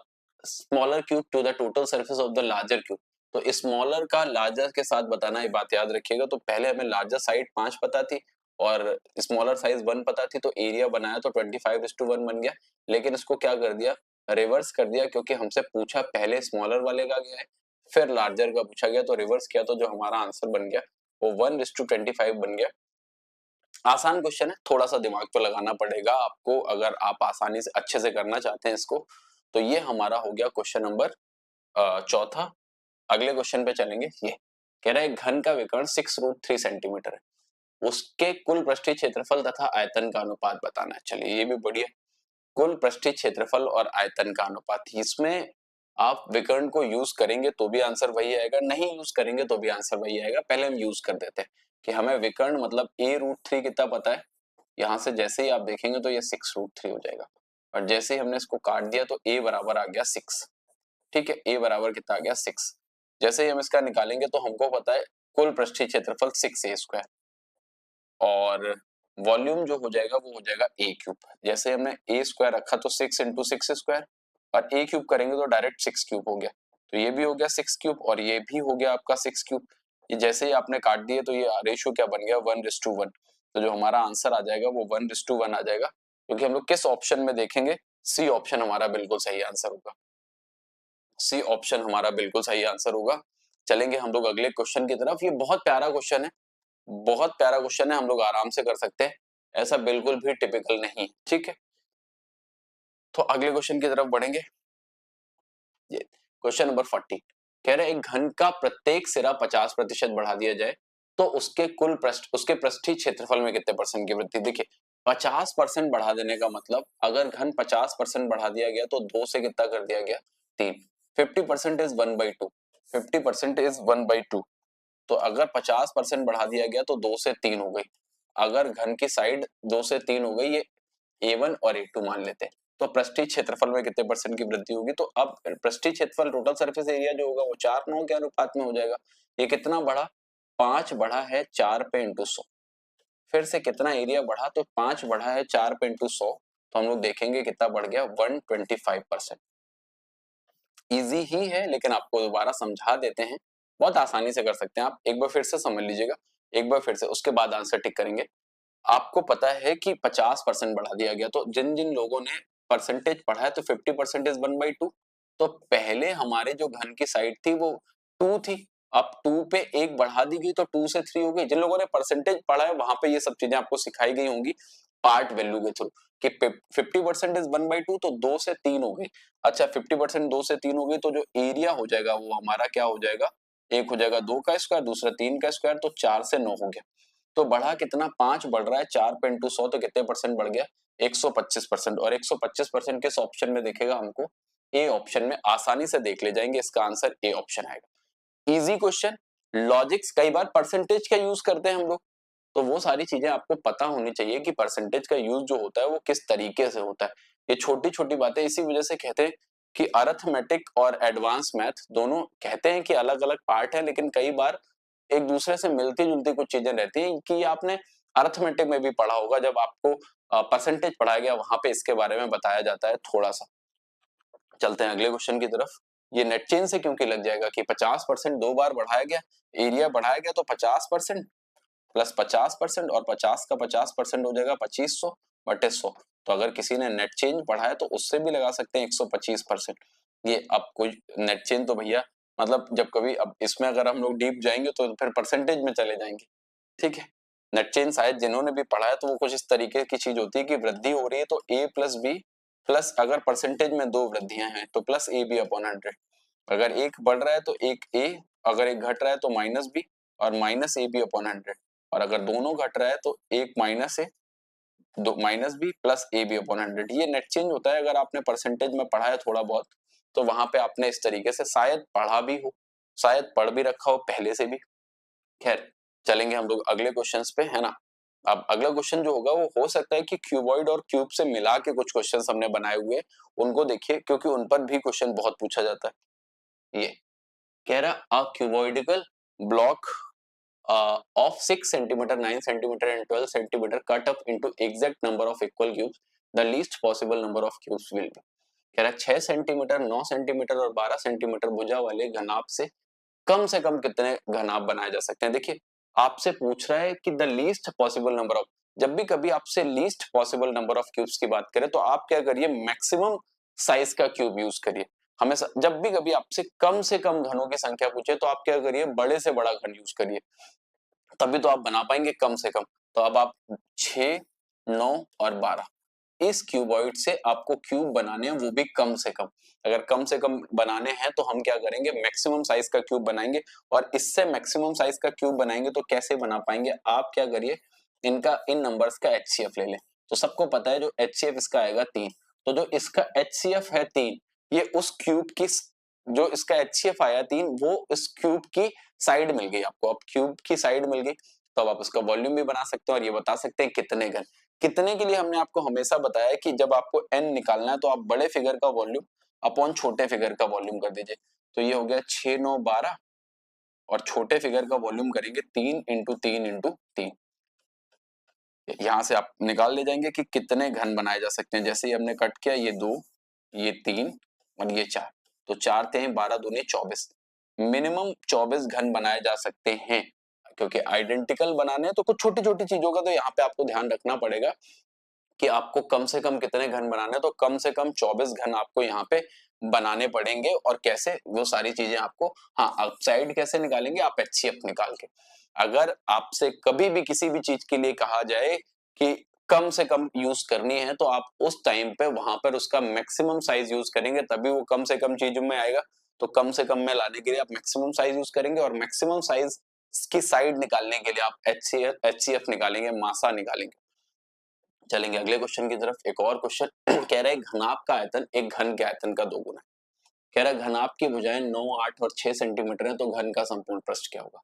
smaller cube to the total surface of the larger cube. तो स्मॉलर का लार्जर के साथ बताना, ये बात याद रखिएगा। तो पहले हमें लार्जर साइड 5 पता थी और स्मॉलर साइज 1 पता थी, तो एरिया बनाया तो 25:1 बन गया। लेकिन इसको क्या कर दिया, रिवर्स कर दिया, क्योंकि हमसे पूछा पहले स्मॉलर वाले का गया है, फिर लार्जर का पूछा गया, तो रिवर्स किया तो जो हमारा आंसर बन गया वो 1:25 बन गया। आसान क्वेश्चन है, थोड़ा सा दिमाग तो लगाना पड़ेगा आपको अगर आप आसानी से अच्छे से करना चाहते हैं इसको। तो ये हमारा हो गया क्वेश्चन नंबर चौथा। अगले क्वेश्चन पे चलेंगे। ये कह रहा है घन का विकर्ण 6√3 सेंटीमीटर है, उसके कुल पृष्ठीय क्षेत्रफल तथा आयतन का अनुपात बताना है। चलिए ये भी बढ़िया, कुल पृष्ठीय क्षेत्रफल और आयतन का अनुपात। इसमें आप विकर्ण को यूज करेंगे तो भी आंसर वही आएगा, नहीं यूज करेंगे तो भी आंसर वही आएगा। पहले हम यूज कर देते हैं कि हमें विकर्ण मतलब a√3 कितना पता है। यहां से जैसे ही आप देखेंगे तो ये 6√3 हो जाएगा, और जैसे ही हमने इसको काट दिया तो a बराबर आ गया 6। ठीक है, a बराबर कितना आ गया 6। जैसे ही हम इसका निकालेंगे तो हमको पता है कुल पृष्ठीय क्षेत्रफल 6a², और वॉल्यूम जो हो जाएगा वो हो जाएगा a³। जैसे हमने a² रखा तो 6 × 6², और a³ करेंगे तो डायरेक्ट 6³ हो गया। तो ये भी हो गया 6³ और ये भी हो गया आपका 6³। ये जैसे ही आपने काट दिए तो ये रेशियो क्या बन गया, 1:1। तो जो हमारा आंसर आ जाएगा वो 1:1 आ जाएगा, क्योंकि हम लोग किस ऑप्शन में देखेंगे, सी ऑप्शन हमारा बिल्कुल सही आंसर होगा। सी ऑप्शन हमारा बिल्कुल सही आंसर होगा। चलेंगे हम लोग अगले क्वेश्चन की तरफ। ये बहुत प्यारा क्वेश्चन है, बहुत प्यारा क्वेश्चन है, हम लोग आराम से कर सकते हैं, ऐसा बिल्कुल भी टिपिकल नहीं। ठीक है, तो अगले क्वेश्चन की तरफ बढ़ेंगे। ये क्वेश्चन नंबर 40 कह रहे हैं एक घन का प्रत्येक सिरा 50% बढ़ा दिया जाए तो उसके पृष्ठीय क्षेत्रफल में कितने परसेंट की वृद्धि। देखिए 50% बढ़ा देने का मतलब, अगर घन 50% बढ़ा दिया गया तो 2 से कितना कर दिया गया, 3। 50% इज 1/2, 50% इज 1/2। तो अगर 50% बढ़ा दिया गया तो 2 से 3 हो गई। अगर घन की साइड 2 से 3 हो गई, ये a1 और a2 मान लेते हैं, तो पृष्ठीय क्षेत्रफल में कितने परसेंट की वृद्धि होगी। तो अब पृष्ठीय क्षेत्रफल टोटल सरफेस एरिया जो होगा वो 4:9 के अनुपात में हो जाएगा। ये कितना बढ़ा, 5 बढ़ा है 4 पे × 100। फिर से कितना एरिया बढ़ा, तो 5 बढ़ा है 4 पे × 100, तो हम लोग देखेंगे कितना बढ़ गया, 125%। इजी ही है लेकिन आपको दोबारा समझा देते हैं, बहुत आसानी से कर सकते हैं आप। एक बार फिर से समझ लीजिएगा, एक बार फिर से, उसके बाद आंसर टिक करेंगे। आपको पता है कि 50% बढ़ा दिया गया, तो जिन जिन लोगों ने परसेंटेज पढ़ा है तो 50% इज 1/2। तो पहले हमारे जो घन की साइड थी वो 2 थी, अब 2 पे 1 बढ़ा दी गई तो 2 से 3 हो गई। जिन लोगों ने परसेंटेज पढ़ा है वहां पे ये सब चीजें आपको सिखाई गई होंगी पार्ट वैल्यू के थ्रू, कि 50% इज 1/2 तो 2 से 3 हो गई। अच्छा 50% 2 से 3 हो गई तो जो एरिया हो जाएगा वो हमारा क्या हो जाएगा, एक हो जाएगा 2 का स्क्वायर, दूसरा 3 का स्क्वायर, तो 4 से 9 हो गया। तो बढ़ा कितना, 5 बढ़ रहा है, 4 पे इंटू 100 तो कितने परसेंट बढ़ गया, 125%। और 125% किस ऑप्शन में दिखेगा हमको, ए ऑप्शन में। आसानी से देख ले जाएंगे, इसका आंसर ए ऑप्शन आएगा। Easy question. लॉजिक्स कई बार परसेंटेज का यूज करते हैं हम लोग, तो वो सारी चीजें आपको पता होनी चाहिए कि परसेंटेज का यूज जो होता है वो किस तरीके से होता है। ये छोटी छोटी बातें, इसी वजह से कहते हैं कि अरिथमेटिक और एडवांस मैथ दोनों कहते हैं कि अलग अलग पार्ट है, लेकिन कई बार एक दूसरे से मिलती जुलती कुछ चीजें रहती हैं कि आपने अरिथमेटिक में भी पढ़ा होगा, जब आपको परसेंटेज पढ़ाया गया वहां पे इसके बारे में बताया जाता है थोड़ा सा। चलते हैं अगले क्वेश्चन की तरफ। ये नेट चेन से क्योंकि लग जाएगा कि 50% 2 बार बढ़ाया गया, एरिया बढ़ाया गया, तो 50% प्लस 50% और 50 का 50% हो जाएगा 2500 बटे 100। तो अगर किसी ने नेट चेंज पढ़ा है तो उससे भी लगा सकते हैं 125%। ये अब कोई नेट चेंज तो भैया मतलब जब कभी, अब इसमें अगर हम लोग डीप जाएंगे तो फिर परसेंटेज में चले जाएंगे, ठीक है। नेट चेंज शायद जिन्होंने भी पढ़ा है तो वो कुछ इस तरीके की चीज होती है कि वृद्धि हो रही है तो ए प्लस बी प्लस, अगर परसेंटेज में 2 वृद्धियां हैं तो प्लस ए बी अपॉन 100। अगर एक बढ़ रहा है तो एक ए, अगर एक घट रहा है तो माइनस बी और माइनस ए बी अपॉन 100। और अगर दोनों घट रहा है तो एक माइनस ए, दो minus b plus a b upon 100। ये नेट चेंज होता है। अगर आपने परसेंटेज में पढ़ा है थोड़ा बहुत तो वहां पे आपने इस तरीके से शायद पढ़ा भी हो, शायद पढ़ भी रखा हो पहले से भी। खैर चलेंगे हम लोग अगले क्वेश्चंस पे, है ना। अब अगला क्वेश्चन जो होगा वो हो सकता है कि क्यूबॉइड और क्यूब से मिला के कुछ क्वेश्चंस हमने बनाए हुए, उनको देखिए क्योंकि उन पर भी क्वेश्चन बहुत पूछा जाता है। ये कह रहा अ क्यूबॉइडिकल block of 6 centimeter, 9 centimeter and 12 centimeter cut up into exact number of equal cubes, the least possible number of cubes will be। कह रहा है 6 सेंटीमीटर, 9 सेंटीमीटर और 12 सेंटीमीटर भुजा वाले घनाभ से कम कितने घनाभ बनाए जा सकते हैं। देखिए आपसे पूछ रहा है कि the least possible number of, जब भी कभी आपसे least possible number of cubes की बात करें तो आप क्या करिए, मैक्सिमम साइज का क्यूब यूज करिए। हमेशा जब भी कभी आपसे कम से कम घनों की संख्या पूछे तो आप क्या करिए, बड़े से बड़ा घन यूज करिए, तभी तो आप बना पाएंगे कम से कम। तो अब आप 6, 9 और 12 इस क्यूबॉइड से आपको क्यूब बनाने हैं, वो भी कम से कम। अगर कम से कम बनाने हैं तो हम क्या करेंगे, मैक्सिमम साइज का क्यूब बनाएंगे। और इससे मैक्सिमम साइज का क्यूब बनाएंगे तो कैसे बना पाएंगे, आप क्या करिए, इनका इन नंबर्स का एचसीएफ ले लें। तो सबको पता है जो एचसीएफ इसका आएगा 3, तो जो इसका एचसीएफ है 3, ये उस क्यूब की, जो इसका एचसीएफ आया 3 वो इस क्यूब की साइड मिल गई आपको। अब क्यूब की साइड मिल गई तो अब आप उसका वॉल्यूम भी बना सकते हैं और ये बता सकते हैं कितने घन। कितने के लिए हमने आपको हमेशा बताया है कि जब आपको n निकालना है तो आप बड़े फिगर का वॉल्यूम अपॉन छोटे फिगर का वॉल्यूम कर दीजिए। तो ये हो गया 6, 9, 12 और छोटे फिगर का वॉल्यूम करेंगे 3 इंटू 3 इंटू 3। यहां से आप निकाल ले जाएंगे कि कितने घन बनाए जा सकते हैं। जैसे ही हमने कट किया, ये 2, ये 3 और ये 4, तो 4 थे 12 दूनी 24, मिनिमम 24 घन बनाए जा सकते हैं। क्योंकि आइडेंटिकल बनाने हैं तो कुछ छोटी छोटी चीजों का तो यहाँ पे आपको ध्यान रखना पड़ेगा कि आपको कम से कम कितने घन बनाने हैं, तो कम से कम 24 घन आपको यहाँ पे बनाने पड़ेंगे। और कैसे, वो सारी चीजें आपको, हाँ आउटसाइड कैसे निकालेंगे, आप एचसीएफ निकाल के। अगर आपसे कभी भी किसी भी चीज के लिए कहा जाए कि कम से कम यूज करनी है तो आप उस टाइम पे वहां पर उसका मैक्सिमम साइज यूज करेंगे, तभी वो कम से कम चीजों में आएगा। तो कम से कम में लाने के लिए आप मैक्सिमम साइज यूज करेंगे और मैक्सिमम साइज की साइड निकालने के लिए आप एचसीएफ निकालेंगे, मासा निकालेंगे। चलेंगे अगले क्वेश्चन की तरफ। एक और क्वेश्चन कह रहा है घनाभ का आयतन एक घन के आयतन का 2 गुना है। कह रहा है घनाभ की भुजाएं 9, 8 और 6 सेंटीमीटर है तो घन का संपूर्ण पृष्ठ क्या होगा।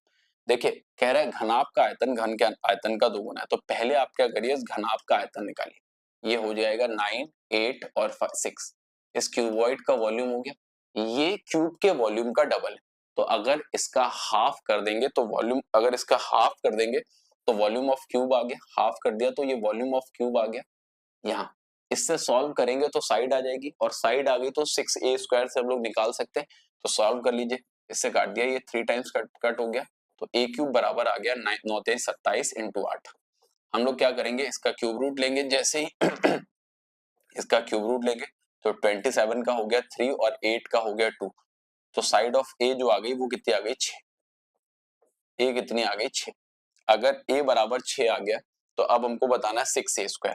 देखिए कह रहा है घनाभ का आयतन घन के आयतन का 2 गुना है, तो पहले आप क्या करिए, इस घनाभ का आयतन निकालिए। ये हो जाएगा 9, 8 और 6। इस क्यूबॉइड का वॉल्यूम हो गया, ये क्यूब के वॉल्यूम का डबल है। तो अगर इसका हाफ कर देंगे तो वॉल्यूम, अगर इसका हाफ कर देंगे तो वॉल्यूम ऑफ क्यूब आ गया, हाफ कर दिया तो ये वॉल्यूम ऑफ क्यूब आ गया। यहाँ इससे सॉल्व करेंगे तो साइड आ जाएगी और साइड आ गई तो 6a² से हम लोग निकाल सकते हैं। तो सॉल्व कर लीजिए, इससे काट दिया, ये 3 टाइम्स कट हो गया। तो a क्यूब बराबर आ गया 9, 3, 27 इंटू 8। हम लोग क्या करेंगे, इसका क्यूब रूट लेंगे। जैसे ही इसका क्यूब रूट लेंगे तो 27 का हो गया 3 और 8 का हो गया 2। तो साइड ऑफ a जो आ गई वो कितनी आ गई, 6। a कितनी आ गई, 6। अगर a बराबर 6 आ गया तो अब हमको बताना है 6a²।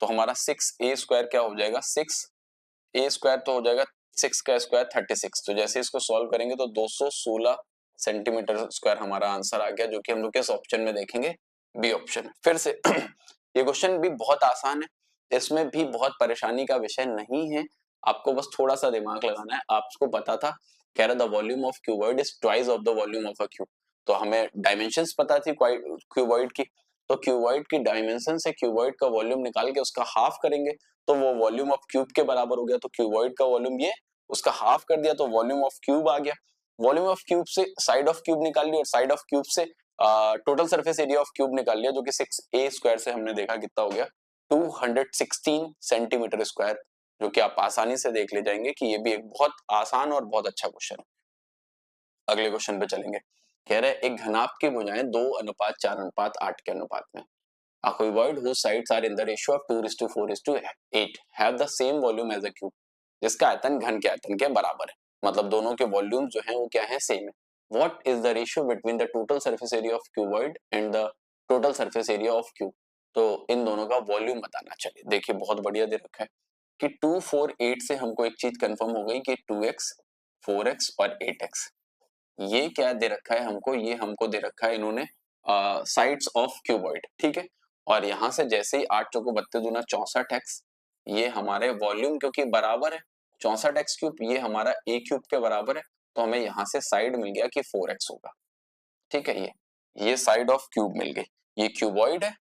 तो हमारा 6a² क्या हो जाएगा, 6a² तो हो जाएगा 6 का स्क्वायर 36। तो जैसे इसको सॉल्व करेंगे तो 216 सेंटीमीटर स्क्वायर हमारा आंसर आ गया, जो कि हम लोग किस ऑप्शन में देखेंगे, बी ऑप्शन। फिर से ये क्वेश्चन भी बहुत आसान है, इसमें भी बहुत परेशानी का विषय नहीं है, आपको बस थोड़ा सा दिमाग लगाना है। आपको पता था, कह रहा the volume of cuboid is twice of the volume of a cube, तो हमें डायमेंशंस पता थी क्यूबॉइड की, तो क्यूबॉइड की डायमेंशन से क्यूबॉइड का वॉल्यूम निकाल के उसका हाफ करेंगे तो वो वॉल्यूम ऑफ क्यूब के बराबर हो गया, तो क्यूबॉइड का वॉल्यूम ये, उसका हाफ कर दिया तो वॉल्यूम ऑफ क्यूब आ गया। वॉल्यूम ऑफ क्यूब से साइड ऑफ क्यूब निकाल लिया और साइड ऑफ क्यूब से total surface area of cube निकाल लिया, जो कि 6a स्क्वायर से हमने देखा कितना हो गया, 216 सेंटीमीटर स्क्वायर, जो कि आप आसानी से देख ले जाएंगे कि ये भी एक बहुत आसान और बहुत अच्छा क्वेश्चन है। अगले क्वेश्चन पे चलेंगे। कह रहे एक घनाभ की भुजाएं 2:4:8 के अनुपात में, a cuboid whose sides are in the ratio of 2:4:8 have the same volume as a cube, जिसका आयतन घन के आयतन के बराबर है, मतलब दोनों के वॉल्यूम जो हैं वो क्या है, सेम है। What is the ratio between the total surface area of cuboid and the total surface area of cube? तो इन दोनों का वॉल्यूम बताना। चलिए देखिए, बहुत बढ़िया दे रखा है कि 248 से हमको एक चीज कंफर्म हो गई कि 2x 4x और 8x, ये क्या दे रखा है हमको, ये हमको दे रखा है इन्होंने साइड्स ऑफ क्यूबॉइड, ठीक है। और यहां से जैसे ही 8 चौको 32 दूना 64x, ये हमारे वॉल्यूम क्योंकि बराबर है 64x क्यूब, ये हमारा a क्यूब के बराबर है, तो हमें यहाँ से साइड मिल गया कि 4x होगा, ठीक है। ये साइड ऑफ क्यूब मिल गई, ये क्यूबॉइड है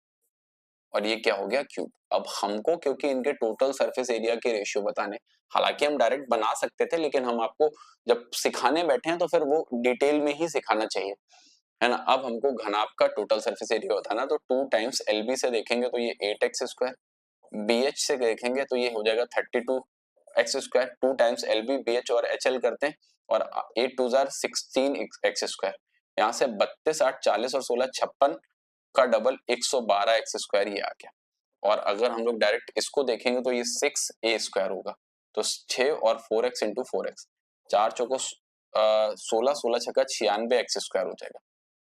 और ये क्या हो गया, क्यूब। अब हमको क्योंकि इनके टोटल सरफेस एरिया के रेशियो बताने, हालांकि हम डायरेक्ट बना सकते थे, लेकिन हम आपको जब सिखाने बैठे हैं तो फिर वो डिटेल में ही सिखाना चाहिए, है ना। अब हमको घनाभ का टोटल सरफेस एरिया बताना, तो 2 टाइम्स LB से देखेंगे तो ये 8x स्क्वायर, BH से देखेंगे तो ये हो जाएगा 32x square, 2 times LB BH और HL करते हैं और 8 2 जार 16x स्क्वायर, यहाँ से 32 8 40 और 16 56 का डबल 112x स्क्वायर ये आ गया। और अगर हम लोग डायरेक्ट इसको देखेंगे तो ये 6a स्क्वायर होगा, तो 6 और 4x इंटू 4x, 4 चौको 16 16 छक्का 96x स्क्वायर हो जाएगा।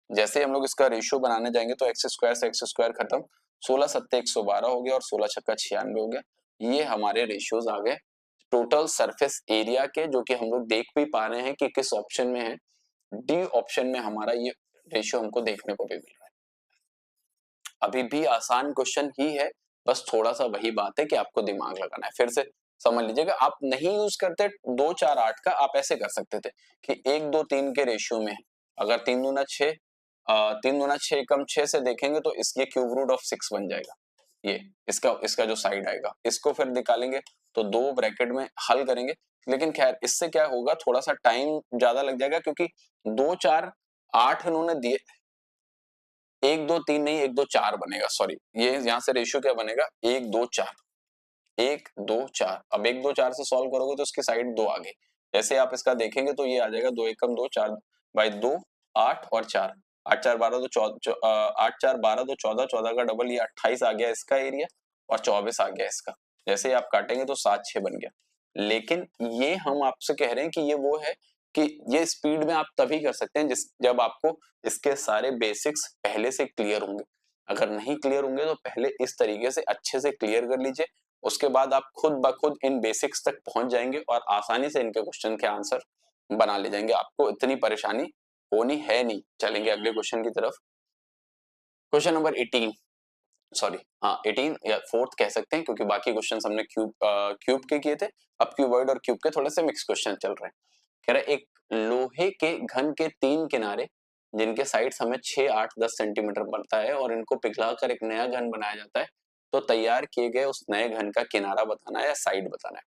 जैसे हम लोग इसका रेशियो बनाने जाएंगे तो x स्क्वायर से x स्क्वायर खत्म, 16 सत्ते 112 हो गया और 16 छक्का 96 हो गया। ये हमारे रेशियोज आ गए टोटल सरफेस एरिया के, जो कि हम लोग देख भी पा रहे हैं कि किस ऑप्शन में है, डी ऑप्शन में हमारा ये रेशियो हमको देखने को भी मिल रहा है। अभी भी आसान क्वेश्चन ही है, बस थोड़ा सा वही बात है कि आपको दिमाग लगाना है। फिर से समझ लीजिएगा, आप नहीं यूज करते 2 4 8 का, आप ऐसे कर सकते थे कि 1 2 3 के रेशियो में है, अगर 3 दूना 6 3 दूना 6 कम 6 से देखेंगे तो इसके क्यूब रूट ऑफ 6 बन जाएगा, ये इसका जो साइड आएगा, इसको फिर निकालेंगे तो 2 ब्रैकेट में हल करेंगे। लेकिन खैर इससे क्या होगा, थोड़ा सा टाइम ज्यादा लग जाएगा, क्योंकि 2 4 8 इन्होंने दिए, 1 2 3 नहीं 1 2 4 बनेगा, सॉरी ये यहाँ से रेशियो क्या बनेगा, 1 2 4 1 2 4। अब 1 2 4 से सॉल्व करोगे तो इसकी साइड 2 आ गई, जैसे आप इसका देखेंगे तो ये आ जाएगा 2 1 2 4 बाई 2 8 और 4 8 4 12 तो 8 4 12 तो 14 14 का डबल ये 28 आ गया इसका एरिया और 24 आ गया इसका। जैसे ही आप काटेंगे तो 7 6 बन गया। लेकिन ये हम आपसे कह रहे हैं कि ये वो है कि ये स्पीड में आप तभी कर सकते हैं जब आपको इसके सारे बेसिक्स पहले से क्लियर होंगे। अगर नहीं क्लियर होंगे तो पहले इस तरीके से अच्छे से क्लियर कर लीजिए, उसके बाद आप खुद ब खुद इन बेसिक्स तक पहुंच जाएंगे और आसानी से इनके क्वेश्चन के आंसर बना ले जाएंगे, आपको इतनी परेशानी होनी है नहीं। चलेंगे अगले क्वेश्चन की तरफ। क्वेश्चन नंबर 18, सॉरी हाँ 18 या 4th कह सकते हैं, क्योंकि बाकी क्वेश्चन हमने क्यूब के किए थे, अब क्यूबॉइड और क्यूब के थोड़े से मिक्स क्वेश्चन चल रहे हैं। कह रहा है एक लोहे के घन के 3 किनारे जिनके साइड्स हमें 6 8 10 सेंटीमीटर पड़ता है और इनको पिघलाकर एक नया घन बनाया जाता है, तो तैयार किए गए उस नए घन का किनारा बताना है या साइड बताना है।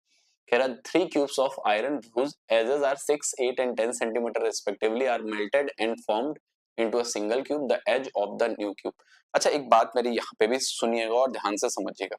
कह रहा 3 cubes of iron whose edges are 6 8 and 10 centimeter respectively are melted and formed into a single cube, the edge of the new cube। अच्छा एक बात मेरी यहाँ पे भी सुनिएगा और ध्यान से समझिएगा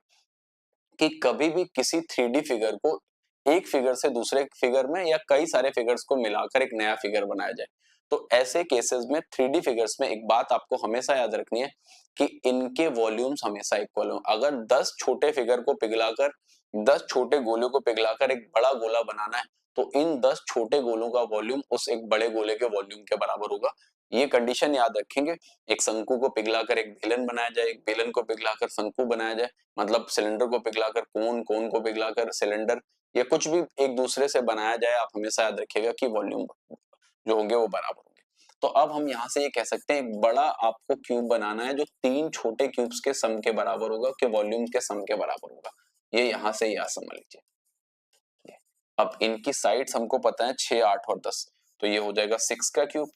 कि कभी भी किसी 3D फिगर को एक फिगर से दूसरे फिगर में या कई सारे फिगर्स को मिलाकर एक नया फिगर बनाया जाए, तो ऐसे केसेस में 3D फिगर्स में एक बात आपको हमेशा याद रखनी है कि इनके वॉल्यूम्स हमेशा इक्वल हो। अगर 10 छोटे फिगर को पिघलाकर 10 छोटे गोलों को पिघलाकर एक बड़ा गोला बनाना है, तो इन 10 छोटे गोलों का वॉल्यूम उस एक बड़े गोले के वॉल्यूम के बराबर होगा। ये कंडीशन याद रखेंगे। एक शंकु को पिघलाकर एक बेलन बनाया जाए, एक बेलन को पिघलाकर शंकु बनाया जाए, मतलब सिलेंडर को पिघलाकर कोन, कोन को पिघलाकर सिलेंडर, या कुछ भी एक दूसरे से बनाया जाए, आप हमेशा याद रखिएगा कि वॉल्यूम जो होंगे वो बराबर होंगे। तो अब हम यहाँ से ये कह सकते हैं एक बड़ा आपको क्यूब बनाना है जो 3 छोटे क्यूब्स के सम के बराबर होगा, के वॉल्यूम के सम के बराबर होगा। ये यहाँ से यहाँ समझ लीजिए। अब इनकी साइड्स हमको पता है 6, 8 और 10, तो ये हो जाएगा 6 का क्यूब,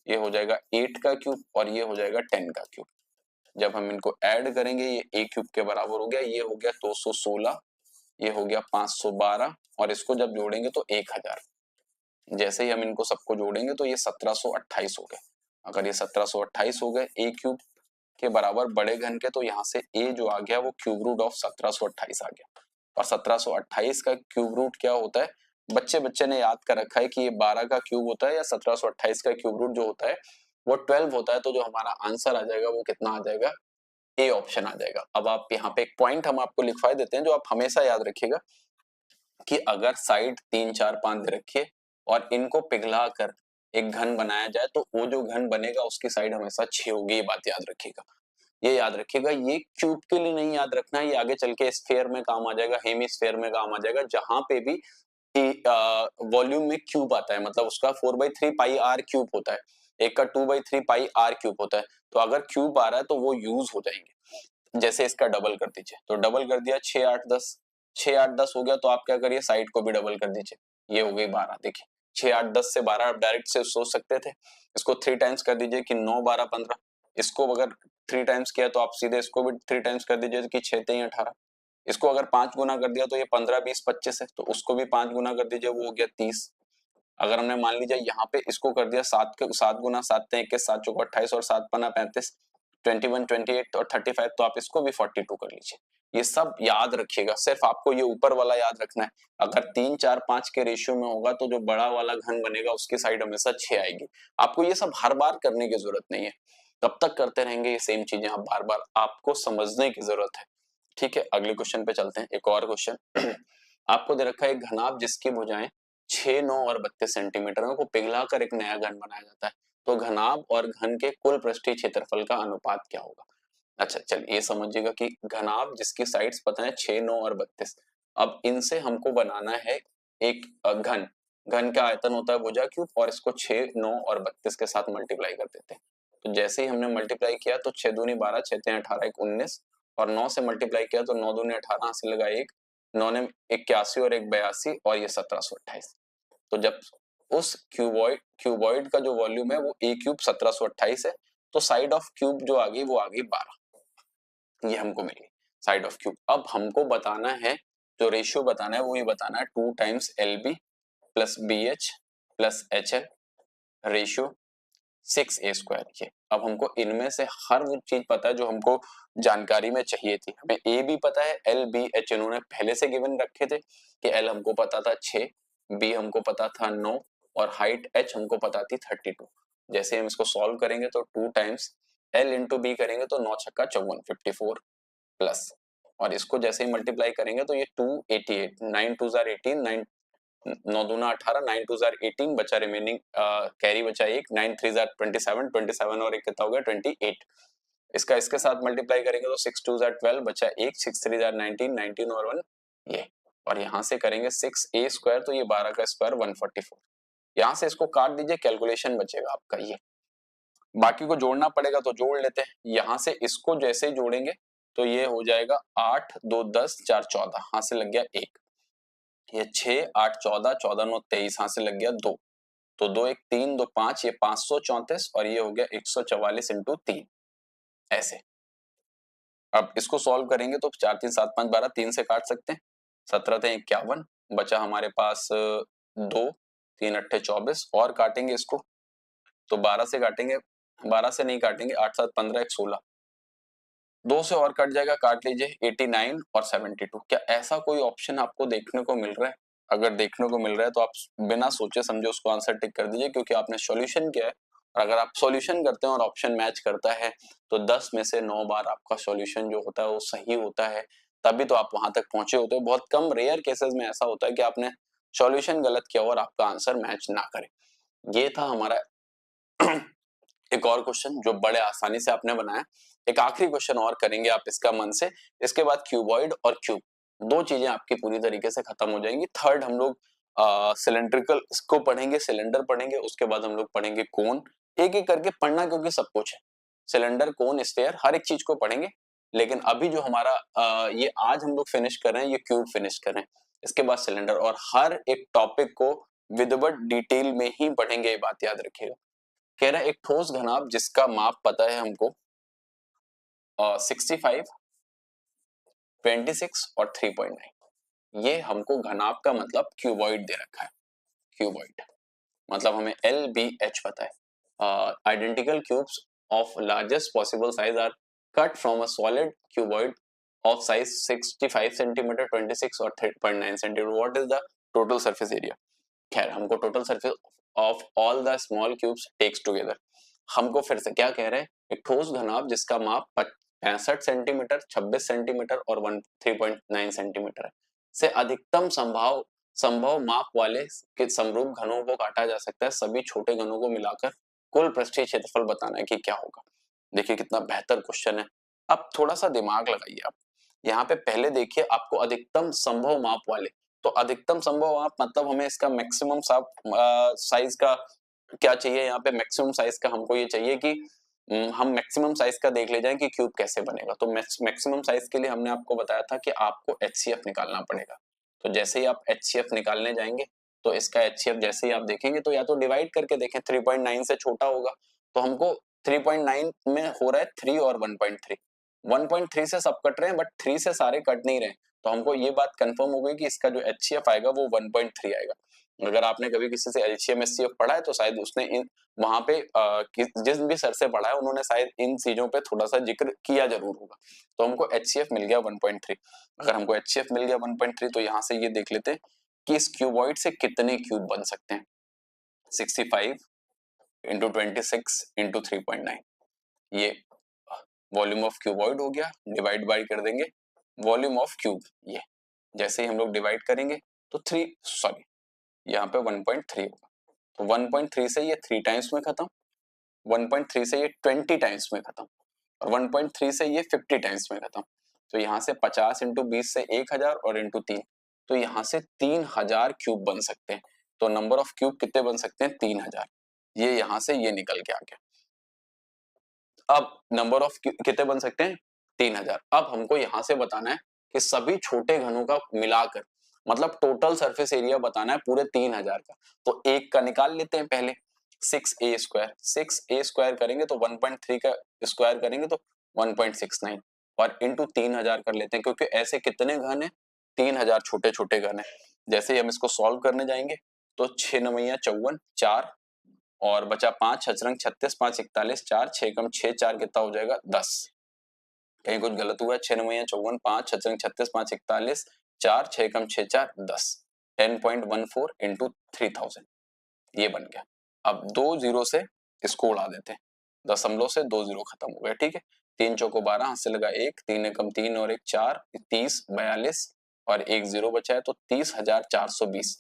ये हो जाएगा 8 का क्यूब और ये हो जाएगा 10 का क्यूब। जब हम इनको ऐड करेंगे ये a क्यूब के बराबर हो गया, ये हो गया 216, ये हो गया 512 और इसको जब जोड़ेंगे तो 1000। जैसे ही हम इनको सबको जोड़ेंगे तो ये 1728 हो गए। अगर ये 1728 हो गए a क्यूब के बराबर बड़े घन के, तो यहाँ से a जो आ गया वो क्यूब रूट ऑफ 1728 आ गया। और 1728 का क्यूब रूट क्या होता है, बच्चे ने याद कर रखा है कि ये 12 का क्यूब होता है या 1728 का क्यूब रूट जो होता है वो 12 होता है। तो जो हमारा आंसर आ जाएगा वो कितना आ जाएगा, ए ऑप्शन आ जाएगा। अब आप यहाँ पे एक पॉइंट हम आपको लिखवा देते हैं जो आप हमेशा याद रखिएगा कि अगर साइड 3, 4, 5 दे रखिए और इनको पिघला कर एक घन बनाया जाए तो वो जो घन बनेगा उसकी साइड हमेशा 6 होगी। ये बात याद रखिएगा, ये याद रखिएगा। ये क्यूब के लिए नहीं याद रखना है, ये आगे चल के स्फीयर में काम आ जाएगा, हेमिस्फीयर में काम आ जाएगा, जहां पे भी वॉल्यूम में क्यूब आता है, मतलब उसका 4/3 पाई आर क्यूब होता है, एक का 2/3 पाई आर क्यूब होता है। तो अगर क्यूब आ रहा है तो वो यूज हो जाएंगे। जैसे इसका डबल कर दीजिए, तो डबल कर दिया 6, 8, 10, 6, 8, 10 हो गया, तो आप क्या करिए साइड को भी डबल कर दीजिए, ये हो गई 12। देखिए 6, 8, 10 से 12 आप डायरेक्ट से सोच सकते थे, इसको 3 टाइम्स कर दीजिए कि 9, 12, 15। इसको अगर 3 टाइम्स किया तो आप सीधे इसको भी 3 टाइम्स कर दीजिए कि 6 3 18। इसको अगर 5 गुना कर दिया तो ये 15, 20, 25 है, तो उसको भी 5 गुना कर दीजिए, वो हो गया 30। अगर हमने मान लीजिए यहाँ पे इसको कर दिया 7 गुना, 7 21, 7 चौको 28 और 7 पना 35, 21, 28 और 35, तो आप इसको भी 42 कर लीजिए। ये सब याद रखिएगा, सिर्फ आपको ये ऊपर वाला याद रखना है। अगर 3, 4, 5 के रेशियो में होगा तो जो बड़ा वाला घन बनेगा उसकी साइड हमेशा 6 आएगी। आपको ये सब हर बार करने की जरूरत नहीं है, कब तक करते रहेंगे ये सेम चीजें, आप बार बार आपको समझने की जरूरत है। ठीक है, अगले क्वेश्चन पे चलते हैं। एक और क्वेश्चन आपको दे रखा है एक घनाभ जिसकी भुजाएं 6, 9 और 32 सेंटीमीटर को पिघलाकर एक नया घन बनाया जाता है, तो घनाभ और घन के कुल पृष्ठीय क्षेत्रफल का अनुपात क्या होगा। अच्छा चलिए ये समझिएगा कि घनाभ जिसकी साइड्स पता है 6, 9 और 32, अब इनसे हमको बनाना है एक घन। घन का आयतन होता है भुजा क्यूब, और इसको 6, 9 और 32 के साथ मल्टीप्लाई कर देते हैं। तो जैसे ही हमने मल्टीप्लाई किया तो 6 दूनी 12, 6 तिया 18, 1 19, और 9 से मल्टीप्लाई किया तो 9 दूनी 18, से लगा 1, 9 ने 81 और 1 82 और ये 1728। तो जब उस क्यूबॉइड का जो वॉल्यूम है वो a क्यूब 1728 है, तो साइड ऑफ क्यूब जो आ गई वो आ गई 12, ये हमको मिल गई साइड ऑफ क्यूब। अब हमको बताना है, जो रेशियो बताना है वो ये बताना है 2 times LB plus BH plus HL ratio 6a²। ये अब हमको इनमें से हर वो चीज पता है जो हमको जानकारी में चाहिए थी। हमें a भी पता है, L, B, H इन्होंने पहले से गिवन रखे थे कि L हमको पता था 6, B हमको पता था 9 और हाइट H हमको पता थी 32। जैसे हम इसको सॉल्व करेंगे तो 2 टाइम्स L इंटू B करेंगे तो 9 छक्का 54, 54 प्लस, और इसको जैसे ही मल्टीप्लाई करेंगे तो ये 288, 9 2 जार 18, 9 9 दूना 18, 9 2 जार 18, बचा रिमेनिंग कैरी बचा 1, 9 3 जार 27, 27 और 1 कितना हो गया 28। इसका इसके साथ मल्टीप्लाई करेंगे तो 6 2 जार 12, बचा 1, 6 3 जार 19, 19 और 1 ये, और यहाँ से करेंगे 6a² तो ये 12 का स्क्वायर 144। यहाँ से इसको काट दीजिए, कैलकुलेशन बचेगा आपका ये, बाकी को जोड़ना पड़ेगा तो जोड़ लेते हैं। यहाँ से इसको जैसे ही जोड़ेंगे तो ये हो जाएगा 8 2 10 4 14, हाथ से लग गया 1, ये 6 8 14, 14 9 23, हाथ से लग गया 2, तो 2 1 3 2 5, ये 534 और ये हो गया 144 इंटू 3 ऐसे। अब इसको सॉल्व करेंगे तो 4 3 7 5 12, 3 से काट सकते हैं, 17 × 51, बचा हमारे पास 2, 3 8 24, और काटेंगे इसको तो 12 से काटेंगे, 12 से नहीं काटेंगे, 8 7 15, 1 16, 2 से और कट जाएगा, काट लीजिए 89 और 72। क्या ऐसा कोई ऑप्शन आपको देखने को मिल रहा है? अगर देखने को मिल रहा है तो आप बिना सोचे समझे उसको आंसर टिक कर दीजिए, क्योंकि आपने सॉल्यूशन किया है। और अगर आप सॉल्यूशन करते हैं और ऑप्शन मैच करता है तो 10 में से 9 बार आपका सॉल्यूशन जो होता है वो सही होता है, तभी तो आप वहां तक पहुंचे होते हो। बहुत कम रेयर केसेस में ऐसा होता है कि आपने सॉल्यूशन गलत किया और आपका आंसर मैच ना करे। ये था हमारा एक और क्वेश्चन जो बड़े आसानी से आपने बनाया। एक आखिरी क्वेश्चन और करेंगे आप इसका मन से, इसके बाद क्यूबॉइड और क्यूब, दो चीजें आपकी पूरी तरीके से खत्म हो जाएंगी। थर्ड हम लोग सिलेंड्रिकल को पढ़ेंगे, सिलेंडर पढ़ेंगे, उसके बाद हम लोग पढ़ेंगे कोन, एक एक करके पढ़ना, क्योंकि सब कुछ है, सिलेंडर, कोन, स्फीयर, हर एक चीज को पढ़ेंगे। लेकिन अभी जो हमारा ये आज हम लोग फिनिश कर रहे हैं, ये क्यूब फिनिश कर रहे हैं, इसके बाद सिलेंडर, और हर एक टॉपिक को विधिवत डिटेल में ही पढ़ेंगे, ये बात याद रखिएगा। कह रहा है एक ठोस घनाभ जिसका माप पता है हमको 65, 26 और 3.9। ये हमको घनाभ का मतलब क्यूबॉइड दे रखा है, क्यूबॉइड मतलब हमें LBH पता है। Identical cubes of largest possible size are cut from a solid cuboid of size 65 centimetre, 26 और 3.9 centimetre. What is the total surface area? खैर हमको total surface of all the small cubes takes together, हमको फिर से क्या कह रहे हैं, एक ठोस घनाभ जिसका माप 65 सेंटीमीटर, 26 सेंटीमीटर और 3.9 सेंटीमीटर है, से अधिकतम संभव माप वाले के समरूप घनों को काटा जा सकता है, सभी छोटे घनों को मिलाकर कुल पृष्ठीय क्षेत्रफल बताना है कि क्या होगा। देखिए कितना बेहतर क्वेश्चन है। अब थोड़ा सा दिमाग लगाइए आप, यहाँ पे पहले देखिए आपको अधिकतम संभव माप वाले, तो अधिकतम संभव माप मतलब हमें इसका मैक्सिमम साइज का क्या चाहिए, यहाँ पे मैक्सिमम साइज का हमको ये चाहिए कि हम मैक्सिमम साइज का देख ले जाएं कि क्यूब कैसे बनेगा। तो मैक्सिमम साइज के लिए हमने आपको बताया था कि आपको HCF निकालना पड़ेगा। तो जैसे ही आप HCF निकालने जाएंगे तो इसका HCF जैसे ही आप देखेंगे तो या तो डिवाइड करके देखें, 3.9 से छोटा होगा तो हमको 3.9 में हो रहा है 3 और 1.3, 1.3 से सब कट रहे हैं बट 3 से सारे कट नहीं रहे, तो हमको ये बात कंफर्म हो गई कि इसका जो HCF आएगा वो 1.3 आएगा। अगर आपने कभी किसी से LCM SCF पढ़ा है तो शायद उसने इन वहां पे जिस भी सर से पढ़ा है उन्होंने शायद इन चीजों पे थोड़ा सा जिक्र किया जरूर होगा। तो हमको HCF मिल गया 1.3। अगर हमको HCF मिल गया 1.3 तो यहाँ से ये देख लेते हैं कि इस क्यूबॉइड से कितने क्यूब बन सकते हैं। 65 इंटू 26 इंटू 3.9, ये वॉल्यूम ऑफ क्यूबॉइड हो गया, डिवाइड बाई कर देंगे वॉल्यूम ऑफ क्यूब। ये जैसे ही हम लोग डिवाइड करेंगे तो यहाँ पे 1.3 होगा, तो 1.3 से ये 3 टाइम्स में खत्म, 1.3 से ये 20 टाइम्स में खत्म और 1.3 से ये 50 टाइम्स में खत्म। तो यहाँ से 50 इंटू 20 से 1000 और इंटू 3, तो यहाँ से 3000 क्यूब बन सकते हैं। तो नंबर ऑफ क्यूब कितने बन सकते हैं? 3000। ये यहाँ से ये निकल के आ गया। अब नंबर ऑफ कितने बन सकते हैं? 3000। अब हमको यहाँ से बताना है कि सभी छोटे घनों का मिलाकर मतलब टोटल सरफेस एरिया बताना है पूरे 3000 का। तो एक का निकाल लेते हैं पहले, 6a स्क्वायर, 6a स्क्वायर करेंगे तो 1.3 का स्क्वायर करेंगे तो 1.69 और इंटू 3000 कर लेते हैं, क्योंकि ऐसे कितने घन है? 3000 छोटे छोटे घन है। जैसे ही हम इसको सॉल्व करने जाएंगे तो 6 9 54, 4 और बचा 5 छचरंग 36, 5 41, 4 6 कम 6 4 कितना हो जाएगा? 10। कहीं कुछ गलत हुआ है? 6 9 54, 5 छचरंग 36, 5 41, 4 6 कम 6 4 10, 10.14 इंटू 3000, ये बन गया। अब 2 जीरो से इसको उड़ा देते हैं, दशमलव से 2 जीरो खत्म हो गया, ठीक है। 3 चौको 12, हाथ से लगा 1, 3 एकम 3 और 1 4, 30 42 और 1 जीरो बचा है तो 30,420।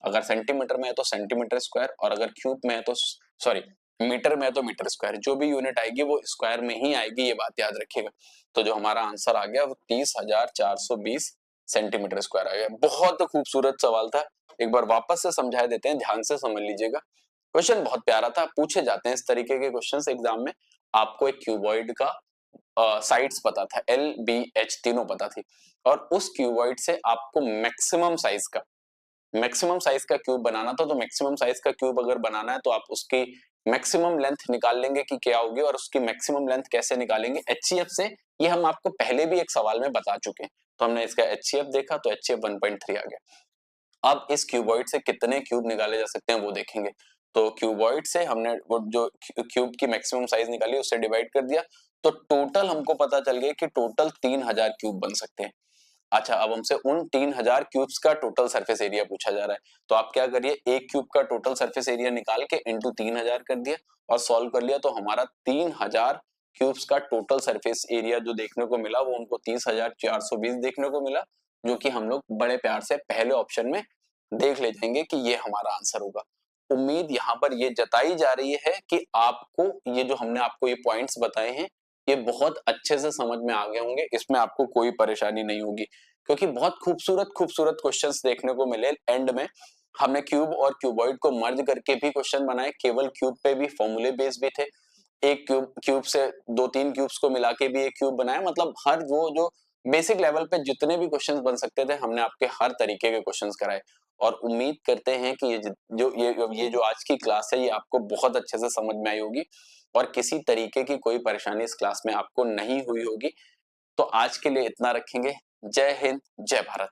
अगर सेंटीमीटर में है तो सेंटीमीटर स्क्वायर और अगर क्यूब में है तो सॉरी मीटर में है तो मीटर स्क्वायर, जो भी यूनिट आएगी वो स्क्वायर में ही आएगी, ये बात याद रखिएगा। तो जो हमारा आंसर आ गया वो 30,420 सेंटीमीटर स्क्वायर आ गया। बहुत खूबसूरत सवाल था, एक बार वापस से समझा देते हैं, ध्यान से समझ लीजिएगा। क्वेश्चन बहुत प्यारा था, पूछे जाते हैं इस तरीके के क्वेश्चंस एग्जाम में। आपको एक क्यूबॉइड का साइड्स पता था, LBH तीनों पता थी, और उस क्यूबॉइड से आपको मैक्सिमम साइज का क्यूब बनाना था। तो मैक्सिमम साइज का क्यूब अगर बनाना है तो आप उसकी मैक्सिमम लेंथ निकाल लेंगे कि क्या होगी, और उसकी मैक्सिमम लेंथ कैसे निकालेंगे? HCF से। ये हम आपको पहले भी एक सवाल में बता चुके हैं। तो हमने इसका HCF देखा तो HCF 1.3 आ गया। अब इस क्यूबॉइड से कितने क्यूब निकाले जा सकते हैं वो देखेंगे। तो क्यूबॉइड से हमने वो जो क्यूब की मैक्सिमम साइज निकाली उससे डिवाइड कर दिया, तो टोटल हमको पता चल गया कि टोटल 3000 क्यूब बन सकते हैं। अच्छा, अब हमसे उन 3000 क्यूब्स का टोटल सरफेस एरिया पूछा जा रहा है, तो आप क्या करिए, एक क्यूब का टोटल सरफेस एरिया निकाल के इंटू 3000 कर दिया और सॉल्व कर लिया, तो हमारा 3000 क्यूब्स का टोटल सरफेस एरिया जो देखने को मिला वो हमको 30,420 देखने को मिला, जो कि हम लोग बड़े प्यार से पहले ऑप्शन में देख ले जाएंगे कि ये हमारा आंसर होगा। उम्मीद यहाँ पर ये जताई जा रही है कि आपको ये जो हमने आपको ये पॉइंट्स बताए हैं ये बहुत अच्छे से समझ में आ गए होंगे, इसमें आपको कोई परेशानी नहीं होगी, क्योंकि बहुत खूबसूरत खूबसूरत क्वेश्चंस देखने को मिले एंड में। हमने क्यूब और क्यूबॉइड को मर्ज करके भी क्वेश्चन बनाए, केवल क्यूब पे भी फॉर्मूले बेस भी थे। एक क्यूब से दो तीन क्यूब्स को मिला के भी एक क्यूब बनाया। मतलब हर वो जो बेसिक लेवल पे जितने भी क्वेश्चंस बन सकते थे हमने आपके हर तरीके के क्वेश्चंस कराए। और उम्मीद करते हैं कि ये जो आज की क्लास है ये आपको बहुत अच्छे से समझ में आई होगी और किसी तरीके की कोई परेशानी इस क्लास में आपको नहीं हुई होगी। तो आज के लिए इतना रखेंगे। जय हिंद, जय भारत।